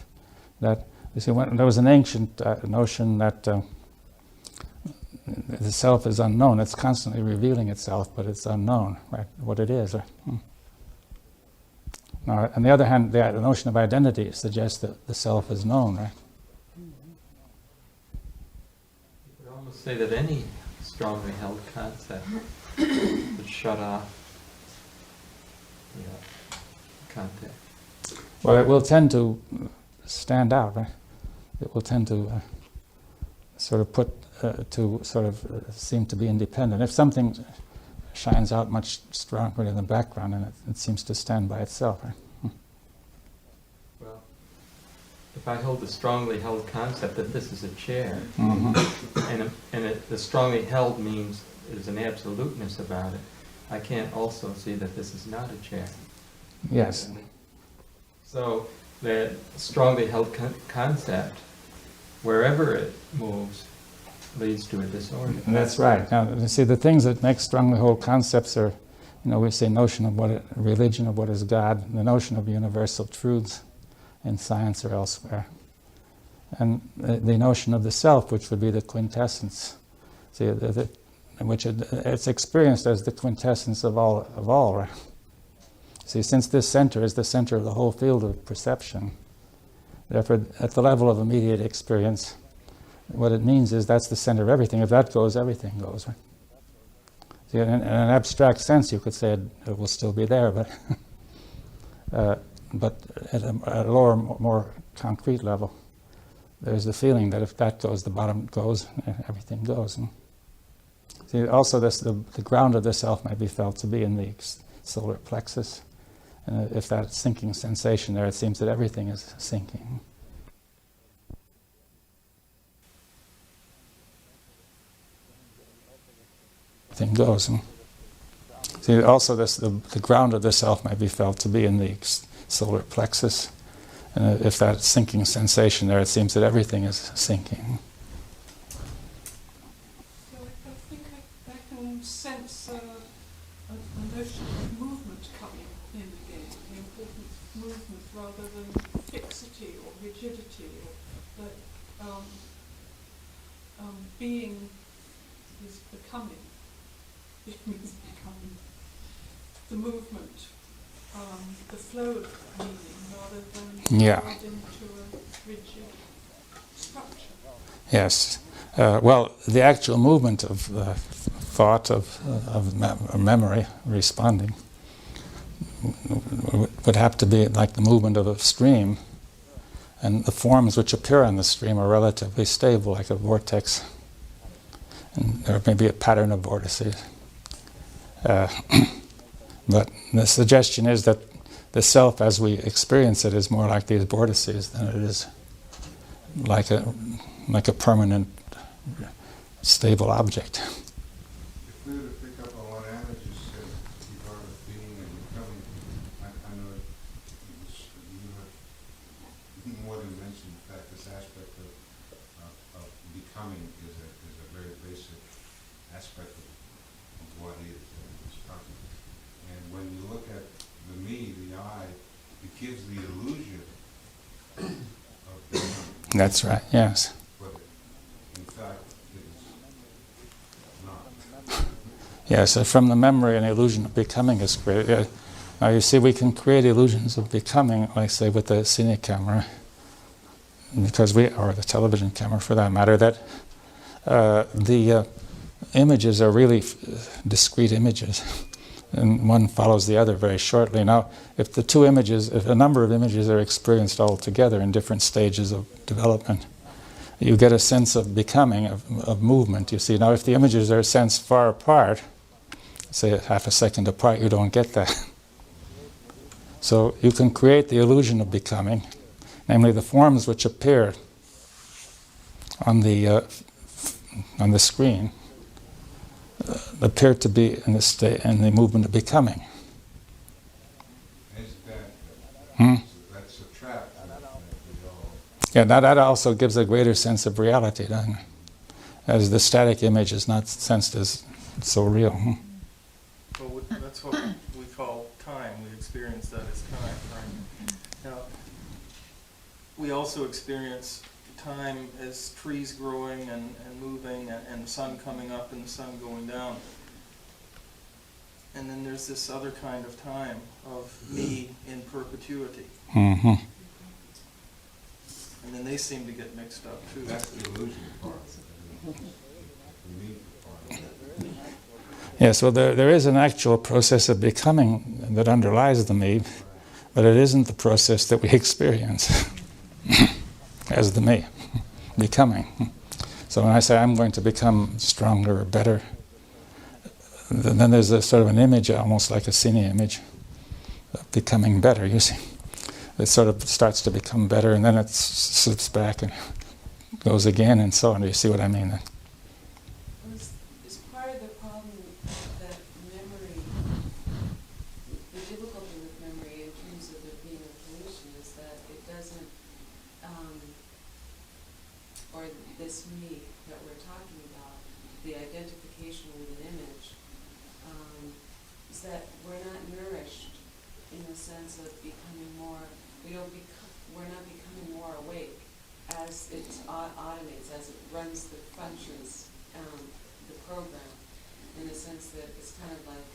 That, you see, there was an ancient notion that the self is unknown. It's constantly revealing itself, but it's unknown, right? What it is. Right? Now, on the other hand, the notion of identity suggests that the self is known, right? You could almost say that any strongly held concept would shut off contact. Well, it will tend to stand out, right? It will tend to seem to be independent. If something shines out much stronger in the background, and it seems to stand by itself, right? Well, if I hold the strongly held concept that this is a chair, the strongly held means there's an absoluteness about it, I can't also see that this is not a chair. Yes. So that strongly held concept, wherever it moves, leads to a disorder. That's right. Now, you see, the things that make strongly held concepts are, we say notion of religion of what is God, the notion of universal truths in science or elsewhere, and the notion of the self, which would be the quintessence. See, which it's experienced as the quintessence of all. Right? See, since this center is the center of the whole field of perception, therefore, at the level of immediate experience, what it means is that's the center of everything. If that goes, everything goes. Right? See, in an abstract sense, you could say it will still be there, but at a lower, more concrete level, there's the feeling that if that goes, the bottom goes, and everything goes. And see, also, the ground of the self might be felt to be in the solar plexus. And if that sinking sensation there, it seems that everything is sinking. Thing goes. And see, also, the ground of the self might be felt to be in the solar plexus. And if that sinking sensation there, it seems that everything is sinking. So I think I can sense a notion of movement coming in again, the importance of movement rather than fixity or rigidity, or that being is becoming. Being is becoming. The movement, the flow of meaning rather than tied into a rigid structure. Yes. Well, the actual movement of thought, of memory, responding, would have to be like the movement of a stream, and the forms which appear on the stream are relatively stable, like a vortex, and there may be a pattern of vortices. But the suggestion is that the self as we experience it is more like these vortices than it is like a permanent, stable object. If we were to pick up on what Anna just said regarding being and becoming, I know you have more than mentioned that this aspect of becoming is a very basic aspect of what is talking. And when you look at the me, the I, it gives the illusion of becoming. That's right, yes. But in fact, it is not. Yes, so from the memory, an illusion of becoming is created. Now you see, we can create illusions of becoming, like say with the cine camera, because or the television camera for that matter, that the images are really discrete images, and one follows the other very shortly. Now, if a number of images are experienced all together in different stages of development, you get a sense of becoming, of movement, you see. Now, if the images are sensed far apart, say half a second apart, you don't get that. So you can create the illusion of becoming, namely the forms which appear on the screen appear to be in the movement of becoming. That's a trap. Yeah, that also gives a greater sense of reality, doesn't it? As the static image is not sensed as so real. Well, that's what we call time. We experience that as time, right? Now, we also experience time as trees growing and moving and the sun coming up and the sun going down. And then there's this other kind of time of me in perpetuity. Mm-hmm. And then they seem to get mixed up too. That's the illusion part. The me part. Yes, well, there is an actual process of becoming that underlies the me, but it isn't the process that we experience as the me, becoming. So when I say I'm going to become stronger or better, then there's a sort of an image, almost like a cine image, of becoming better, you see. It sort of starts to become better, and then it slips back and goes again, and so on. Do you see what I mean? Is part of the problem that memory, the difficulty with memory in terms of it being a pollution is that it doesn't, or this me that we're talking about, the identification with an image, is that we're not nourished in the sense of becoming more, we're not becoming more awake as it automates, as it runs the functions, the program, in the sense that it's kind of like,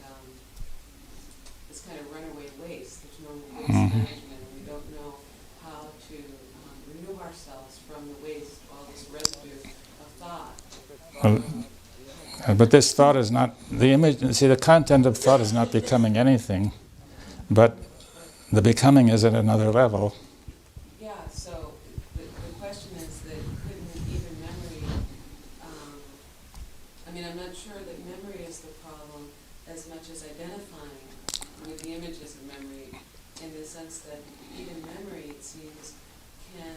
it's kind of runaway waste. There's no waste management, and we don't know how to remove ourselves from the waste, all this residue of thought. But this thought is not, the image, see, the content of thought is not becoming anything, but the becoming is at another level. Yeah, so the question is that couldn't even memory, I'm not sure that memory is the problem as much as identifying with the images of memory, in the sense that even memory, it seems, can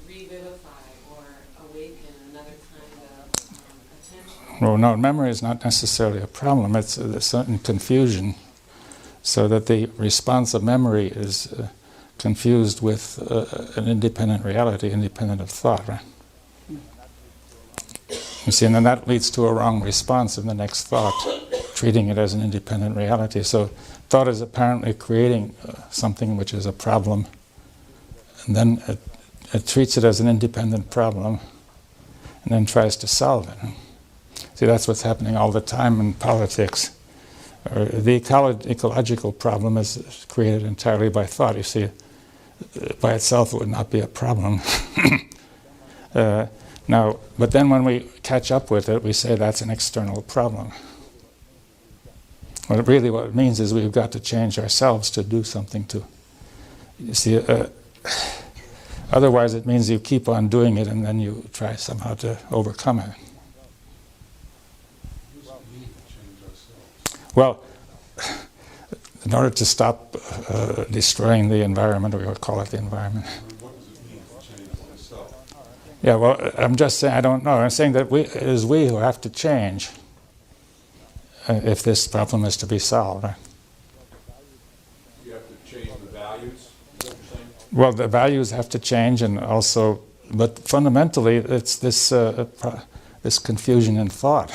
revivify or awaken another kind of attention. Well, no, memory is not necessarily a problem. It's a certain confusion, so that the response of memory is confused with an independent reality, independent of thought, right? You see, and then that leads to a wrong response in the next thought, treating it as an independent reality. So thought is apparently creating something which is a problem, and then it treats it as an independent problem, and then tries to solve it. See, that's what's happening all the time in politics. Or the ecological problem is created entirely by thought. You see, by itself it would not be a problem. Now, but then when we catch up with it, we say that's an external problem. Well, really what it means is we've got to change ourselves to do something to, you see, otherwise it means you keep on doing it and then you try somehow to overcome it. Well, in order to stop destroying the environment, we would call it the environment. What does it mean to change oneself? Yeah, well, I'm just saying, I don't know. I'm saying that it is we who have to change if this problem is to be solved. Right? You have to change the values, is that what you're saying? Well, the values have to change, and also, but fundamentally, it's this this confusion in thought.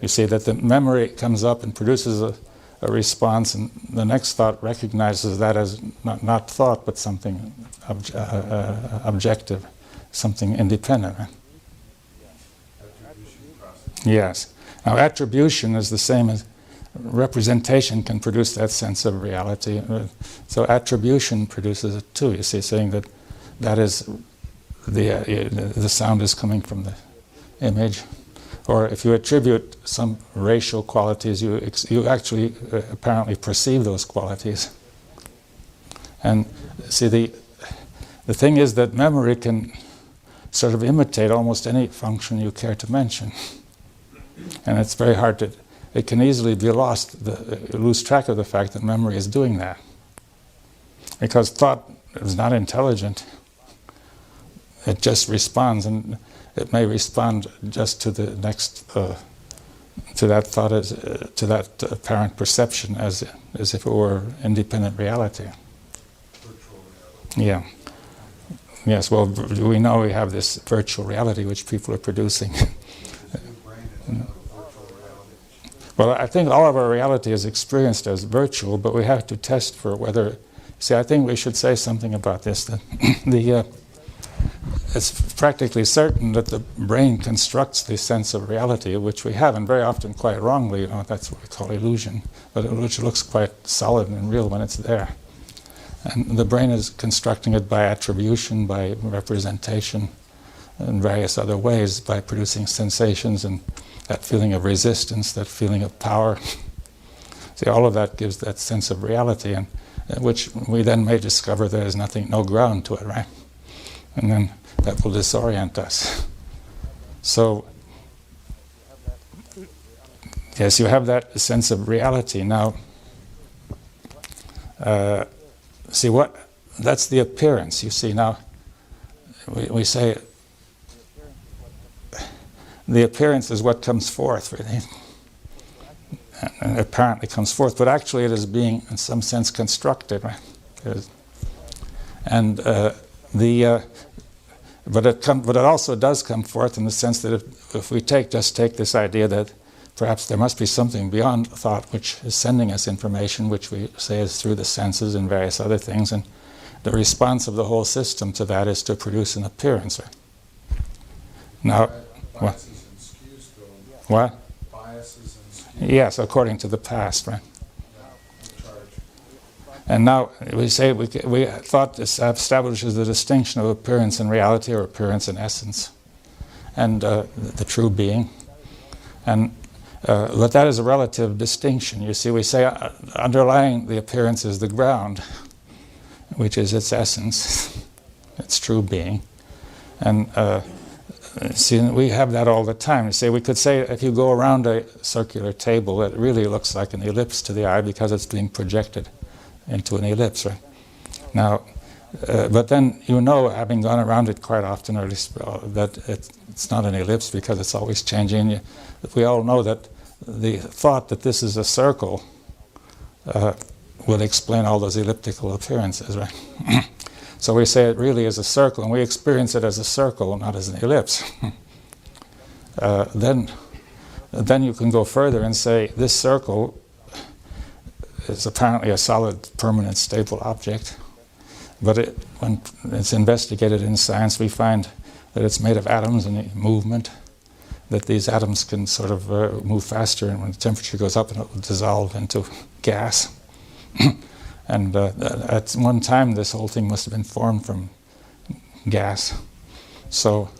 You see that the memory comes up and produces a response, and the next thought recognizes that as not thought, but something objective, something independent. Right? Yes. Now, attribution is the same as representation can produce that sense of reality. So attribution produces it too. You see, saying that is the sound is coming from the image. Or if you attribute some racial qualities, you actually apparently perceive those qualities. And see, the thing is that memory can sort of imitate almost any function you care to mention. And it's very hard to, it can easily be lost, you lose track of the fact that memory is doing that. Because thought is not intelligent. It just responds, and it may respond just to the next, to that thought, to that apparent perception as if it were independent reality. Yeah. Yes, well, we know we have this virtual reality which people are producing. Well, I think all of our reality is experienced as virtual, but we have to test for whether... See, I think we should say something about this. That it's practically certain that the brain constructs the sense of reality, which we have, and very often quite wrongly. That's what we call illusion, but which looks quite solid and real when it's there. And the brain is constructing it by attribution, by representation, in various other ways, by producing sensations and that feeling of resistance, that feeling of power. See, all of that gives that sense of reality, and which we then may discover there is no ground to it, right? And then that will disorient us. So, yes, you have that sense of reality. Now, see that's the appearance, you see. Now, we say the appearance is what comes forth, really. And apparently comes forth, but actually it is being, in some sense, constructed, right? And but it also does come forth in the sense that if we just take this idea that perhaps there must be something beyond thought which is sending us information, which we say is through the senses and various other things, and the response of the whole system to that is to produce an appearance. Right? Now, what? What? Biases and skews. Yes, according to the past, right? And now we say we thought this establishes the distinction of appearance and reality, or appearance and essence, and the true being. And but that is a relative distinction. You see, we say underlying the appearance is the ground, which is its essence, its true being. And see, we have that all the time. You see, we could say if you go around a circular table, it really looks like an ellipse to the eye because it's being projected into an ellipse, right? Now, but then having gone around it quite often, or at least that it's not an ellipse because it's always changing. We all know that the thought that this is a circle will explain all those elliptical appearances, right? So we say it really is a circle, and we experience it as a circle, not as an ellipse. Then you can go further and say this circle is apparently a solid, permanent, stable object. But when it's investigated in science, we find that it's made of atoms and movement, that these atoms can sort of move faster, and when the temperature goes up, it will dissolve into gas. And at one time, this whole thing must have been formed from gas. So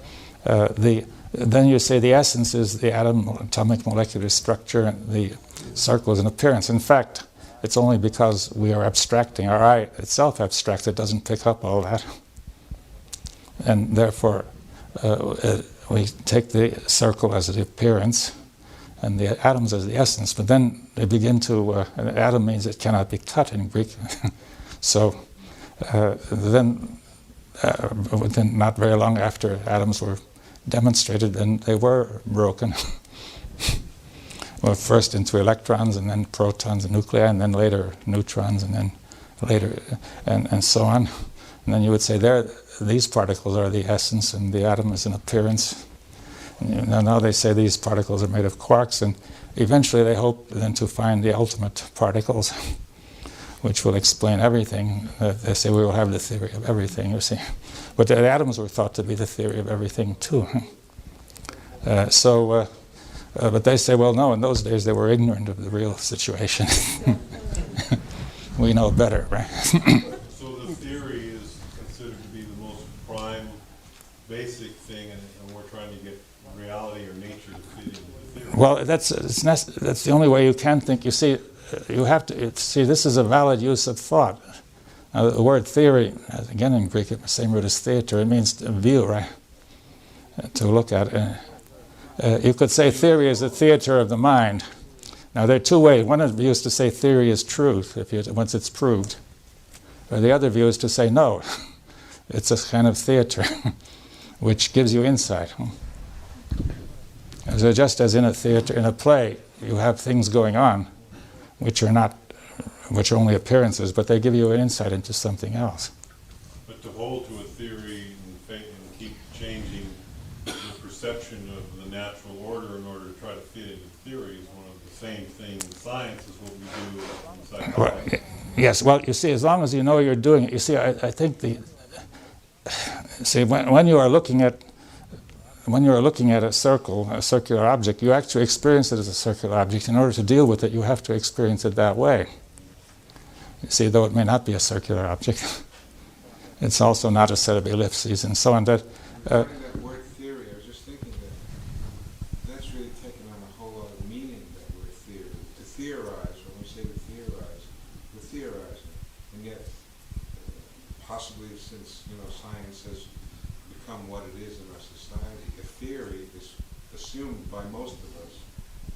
then you say the essence is the atom, atomic molecular structure, and the circle is an appearance. In fact, it's only because we are abstracting, our eye itself abstracts, it doesn't pick up all that. And therefore, we take the circle as an appearance, and the atoms as the essence. But then they begin to, an atom means it cannot be cut in Greek. So then not very long after atoms were demonstrated, then they were broken. Well, first into electrons, and then protons and nuclei, and then later neutrons, and then later, and so on. And then you would say these particles are the essence, and the atom is an appearance. And now they say these particles are made of quarks, and eventually they hope then to find the ultimate particles, which will explain everything. They say we will have the theory of everything, you see. But the atoms were thought to be the theory of everything too. But they say, well, no, in those days they were ignorant of the real situation. We know better, right? So the theory is considered to be the most prime, basic thing, and we're trying to get reality or nature to fit into the theory. Well, that's the only way you can think. You see, you have to see. This is a valid use of thought. Now, the word theory, again in Greek, the same root as theater. It means to view, right? To look at. You could say theory is a theater of the mind. Now, there are two ways. One view is to say theory is truth once it's proved. Or the other view is to say no. It's a kind of theater which gives you insight. So just as in a theater, in a play, you have things going on which are only appearances, but they give you an insight into something else. But to hold to a theory and keep changing the perception of the natural order in order to try to fit into theory is one of the same things in science as what we do in psychology. Well, yes, well, you see, as long as you know you're doing it, you see, I think when you are looking at a circular object, you actually experience it as a circular object. In order to deal with it, you have to experience it that way. You see, though it may not be a circular object, it's also not a set of ellipses and so on. That word theory, I was just thinking that's really taken on a whole lot of meaning, that word theory. To theorize, when we say to theorize, we're theorizing. And yet, possibly since science has become what it is in our society, a theory is assumed by most of us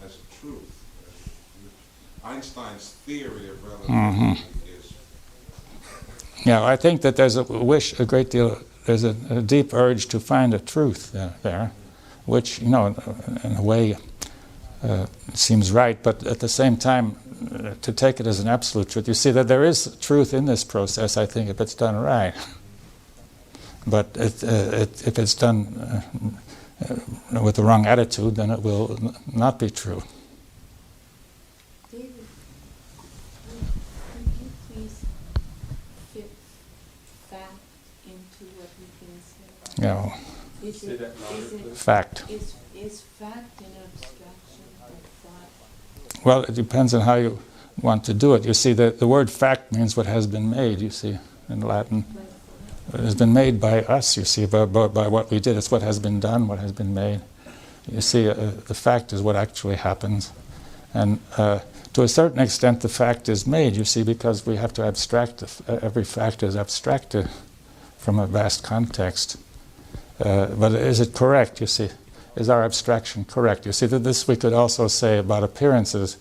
as a truth. Einstein's theory of relativity is... Yeah, I think that there's there's a deep urge to find a truth there, which, in a way seems right, but at the same time, to take it as an absolute truth. You see that there is truth in this process, I think, if it's done right. But if it's done with the wrong attitude, then it will not be true. David, could you please fit fact into what you've been saying? Yeah. Is fact. Is fact an abstraction of thought? Well, it depends on how you want to do it. You see, the word fact means what has been made, you see, in Latin. It has been made by us, you see, by what we did. It's what has been done, what has been made. You see, the fact is what actually happens. And to a certain extent, the fact is made, you see, because we have to abstract. Every fact is abstracted from a vast context. But is it correct, you see? Is our abstraction correct? You see, that this we could also say about appearances.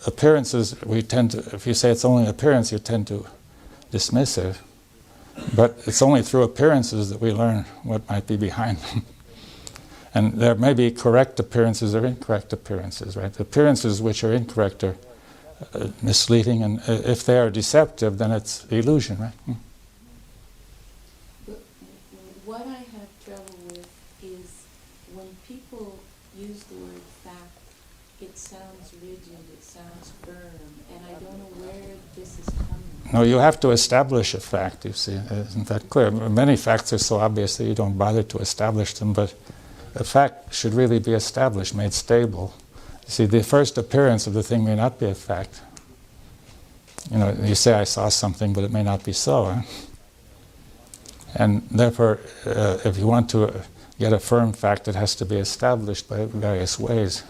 Appearances, we tend to, if you say it's only an appearance, you tend to dismiss it. But it's only through appearances that we learn what might be behind them. And there may be correct appearances or incorrect appearances, right? The appearances which are incorrect are misleading, and if they are deceptive, then it's illusion, right? But what I have trouble with is when people use the word fact, it sounds rigid, it sounds firm, and I don't know where this is coming from. No, you have to establish a fact, you see. Isn't that clear? Many facts are so obvious that you don't bother to establish them, but a fact should really be established, made stable. You see, the first appearance of the thing may not be a fact. You say, I saw something, but it may not be so. Huh? And therefore, if you want to get a firm fact, it has to be established by various ways.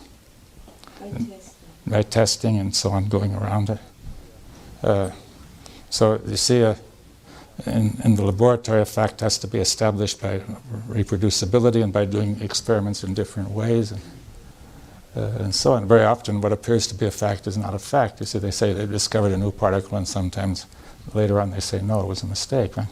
By testing and so on, going around it. So you see, in the laboratory, a fact has to be established by reproducibility and by doing experiments in different ways. and so on. Very often what appears to be a fact is not a fact. You see, they say they discovered a new particle, and sometimes later on they say, no, it was a mistake, right?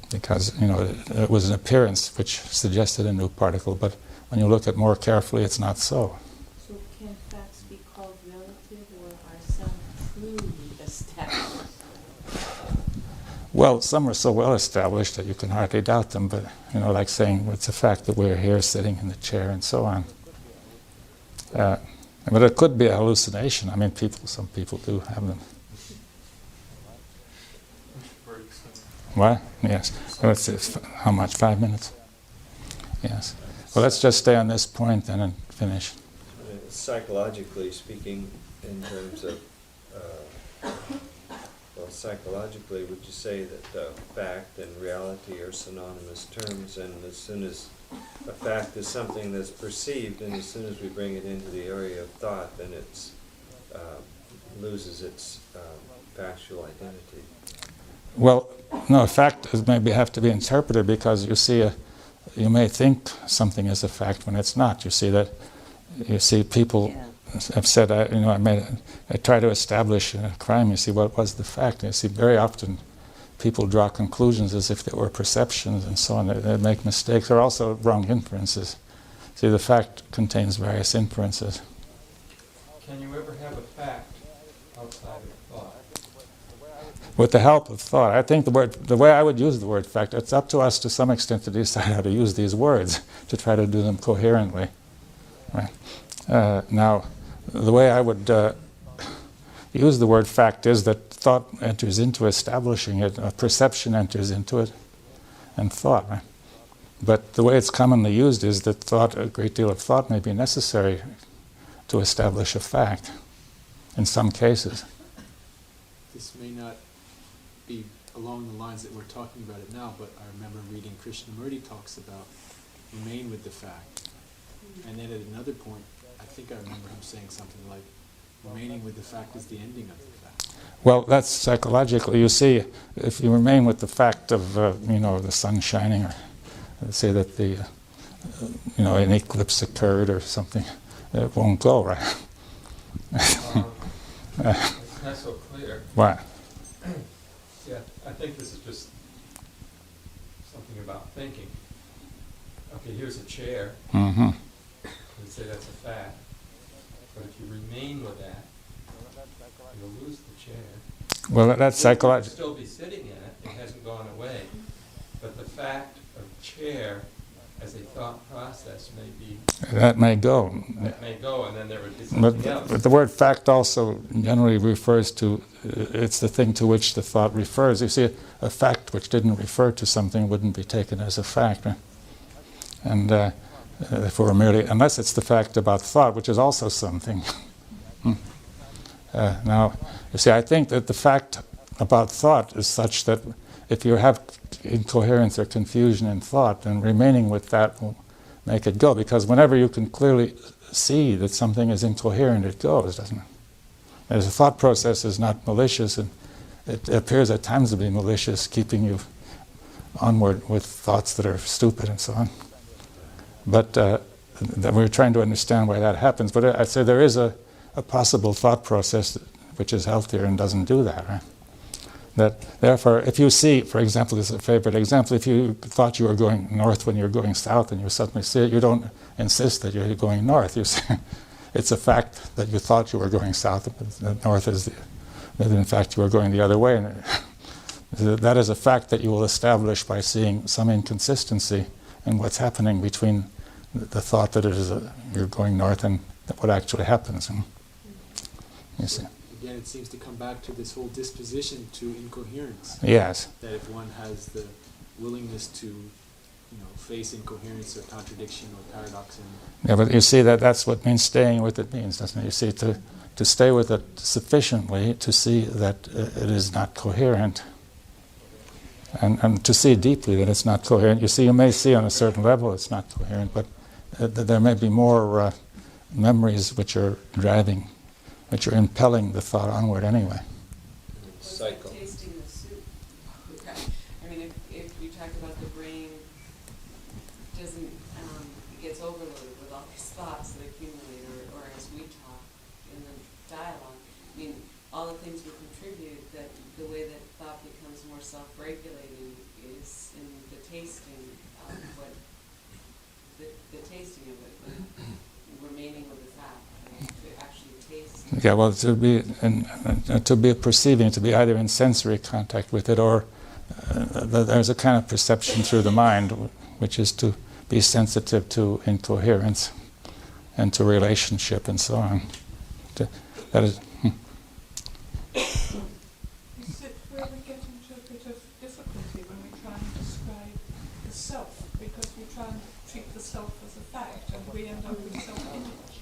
Because, it was an appearance which suggested a new particle, but when you look at more carefully, it's not so. So can facts be called relative, or are some truly established? Well, some are so well established that you can hardly doubt them, but, like saying it's a fact that we're here sitting in the chair and so on. But it could be a hallucination. I mean, some people do have them. What? Yes. Let's see, how much? 5 minutes? Yes. Well, let's just stay on this point then and finish. Psychologically speaking, in terms of, psychologically, would you say that fact and reality are synonymous terms, and as soon as a fact is something that's perceived, and as soon as we bring it into the area of thought, then it loses its factual identity? Well, no, a fact maybe have to be interpreted, because you see, you may think something is a fact when it's not. You see people have said, I try to establish a crime. You see, what was the fact? You see, very often people draw conclusions as if they were perceptions and so on. They make mistakes. There are also wrong inferences. See, the fact contains various inferences. Can you ever have a fact outside of thought? With the help of thought. I think the way I would use the word fact, it's up to us to some extent to decide how to use these words, to try to do them coherently. Right? Now, the way I would use the word fact is that thought enters into establishing it, perception enters into it, and thought. Right? But the way it's commonly used is that a great deal of thought may be necessary to establish a fact, in some cases. This may not be along the lines that we're talking about it now, but I remember reading Krishnamurti talks about remain with the fact. And then at another point, I think I remember him saying something like, remaining with the fact is the ending of the fact. Well, that's psychologically. You see, if you remain with the fact of, the sun shining, or say that an eclipse occurred or something, it won't go, right? It's not so clear. What? Yeah, I think this is just something about thinking. Okay, here's a chair. Mm-hmm. We'd say that's a fact. But if you remain with that, you'll lose the chair. Well, that's psychological. You'll still be sitting in it. It hasn't gone away. But the fact of chair as a thought process may be... That may go. That may go, and then there would be something else. But the word fact also generally refers to, it's the thing to which the thought refers. You see, a fact which didn't refer to something wouldn't be taken as a fact. Right? And if it were merely, unless it's the fact about thought, which is also something. Now, you see, I think that the fact about thought is such that if you have incoherence or confusion in thought, then remaining with that will make it go. Because whenever you can clearly see that something is incoherent, it goes, doesn't it? As a thought process is not malicious, and it appears at times to be malicious, keeping you onward with thoughts that are stupid and so on. But we're trying to understand why that happens. But I'd say there is a possible thought process which is healthier and doesn't do that, right? That therefore, if you see, for example, this is a favorite example, if you thought you were going north when you're going south and you suddenly see it, you don't insist that you're going north. You see, it's a fact that you thought you were going south, but north is that in fact you were going the other way. And that is a fact that you will establish by seeing some inconsistency in what's happening between the thought that it is you're going north and what actually happens. You see. Again, it seems to come back to this whole disposition to incoherence. Yes. That if one has the willingness to, face incoherence or contradiction or paradox. Yeah, but you see that's what means staying with it means, doesn't it? You see, to stay with it sufficiently to see that it is not coherent. And to see deeply that it's not coherent. You see, you may see on a certain level it's not coherent, but there may be more memories which are impelling the thought onward anyway. Cycle. Like tasting the soup. I mean, if you talk about the brain it gets overloaded with all these thoughts that accumulate, or as we talk in the dialogue. I mean, all the things we contribute, that the way that thought becomes more self-regulating is in the tasting of what, the tasting of it, remaining with the fact, to actually taste. Yeah, well, to be perceiving, to be either in sensory contact with it, or there's a kind of perception through the mind, which is to be sensitive to incoherence and to relationship and so on. That is. Is it where we get into a bit of difficulty when we try and describe the self, because we try and treat the self as a fact, and we end up with self-image?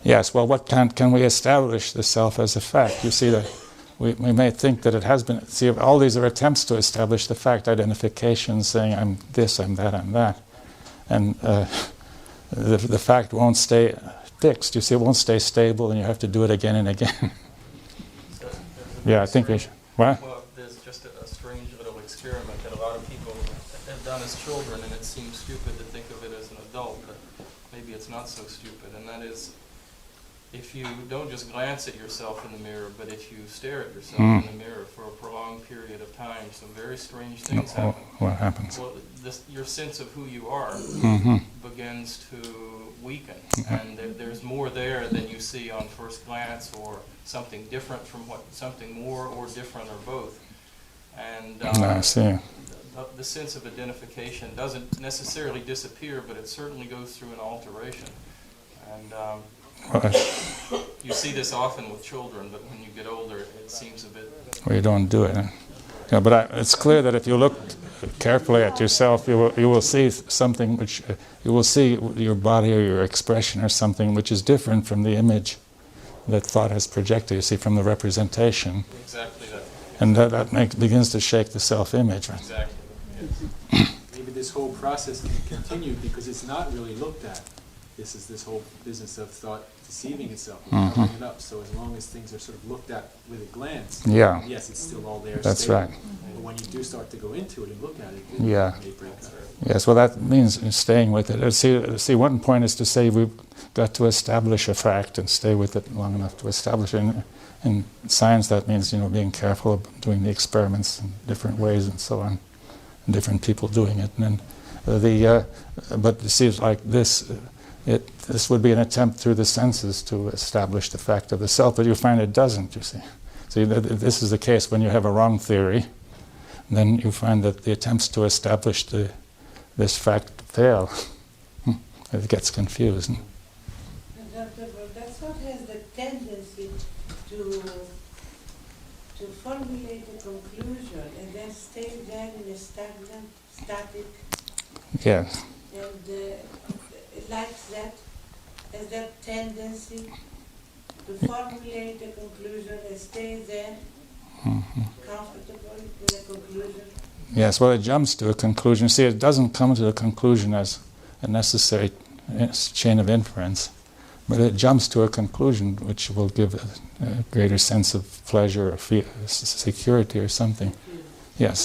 Yes, well, what can we establish the self as a fact? You see, that we may think that it has been. See, all these are attempts to establish the fact, identification, saying I'm this, I'm that, I'm that. And the fact won't stay fixed. You see, it won't stay stable, and you have to do it again and again. Yeah, I think we should. What? Well, there's just a strange little experiment that a lot of people have done as children, and it seems stupid to think of it as an adult, but maybe it's not so stupid, and that is, if you don't just glance at yourself in the mirror, but if you stare at yourself in the mirror for a prolonged period of time, some very strange things happen. What happens? Well, your sense of who you are begins to weaken, and there's more there than you see on first glance, or something different from something more or different, or both. And I see. The sense of identification doesn't necessarily disappear, but it certainly goes through an alteration. And you see this often with children, but when you get older, it seems a bit... Well, you don't do it. Yeah, but it's clear that if you look carefully at yourself, you will see something which... you will see your body or your expression or something which is different from the image that thought has projected, you see, from the representation. Exactly that. And that begins to shake the self-image. Right? Exactly. Maybe this whole process can continue because it's not really looked at. This whole business of thought deceiving itself and covering it up. So as long as things are sort of looked at with a glance, yes, it's still all there. That's stable. right. But when you do start to go into it and look at it, it may break up. Yes, well, that means staying with it. See, one point is to say we've got to establish a fact and stay with it long enough to establish it. In science, that means, being careful of doing the experiments in different ways and so on, and different people doing it. And then but you see, it's like this. This would be an attempt through the senses to establish the fact of the self, but you find it doesn't, you see. See, this is the case when you have a wrong theory, then you find that the attempts to establish this fact fail. It gets confused. That's what has the tendency to formulate a conclusion and then stay there in a static. Yes. And likes that, has that tendency to formulate a conclusion and stay there comfortable with a conclusion. Yes, well, it jumps to a conclusion. See, it doesn't come to a conclusion as a necessary chain of inference, but it jumps to a conclusion which will give a greater sense of pleasure or security or something. Yes.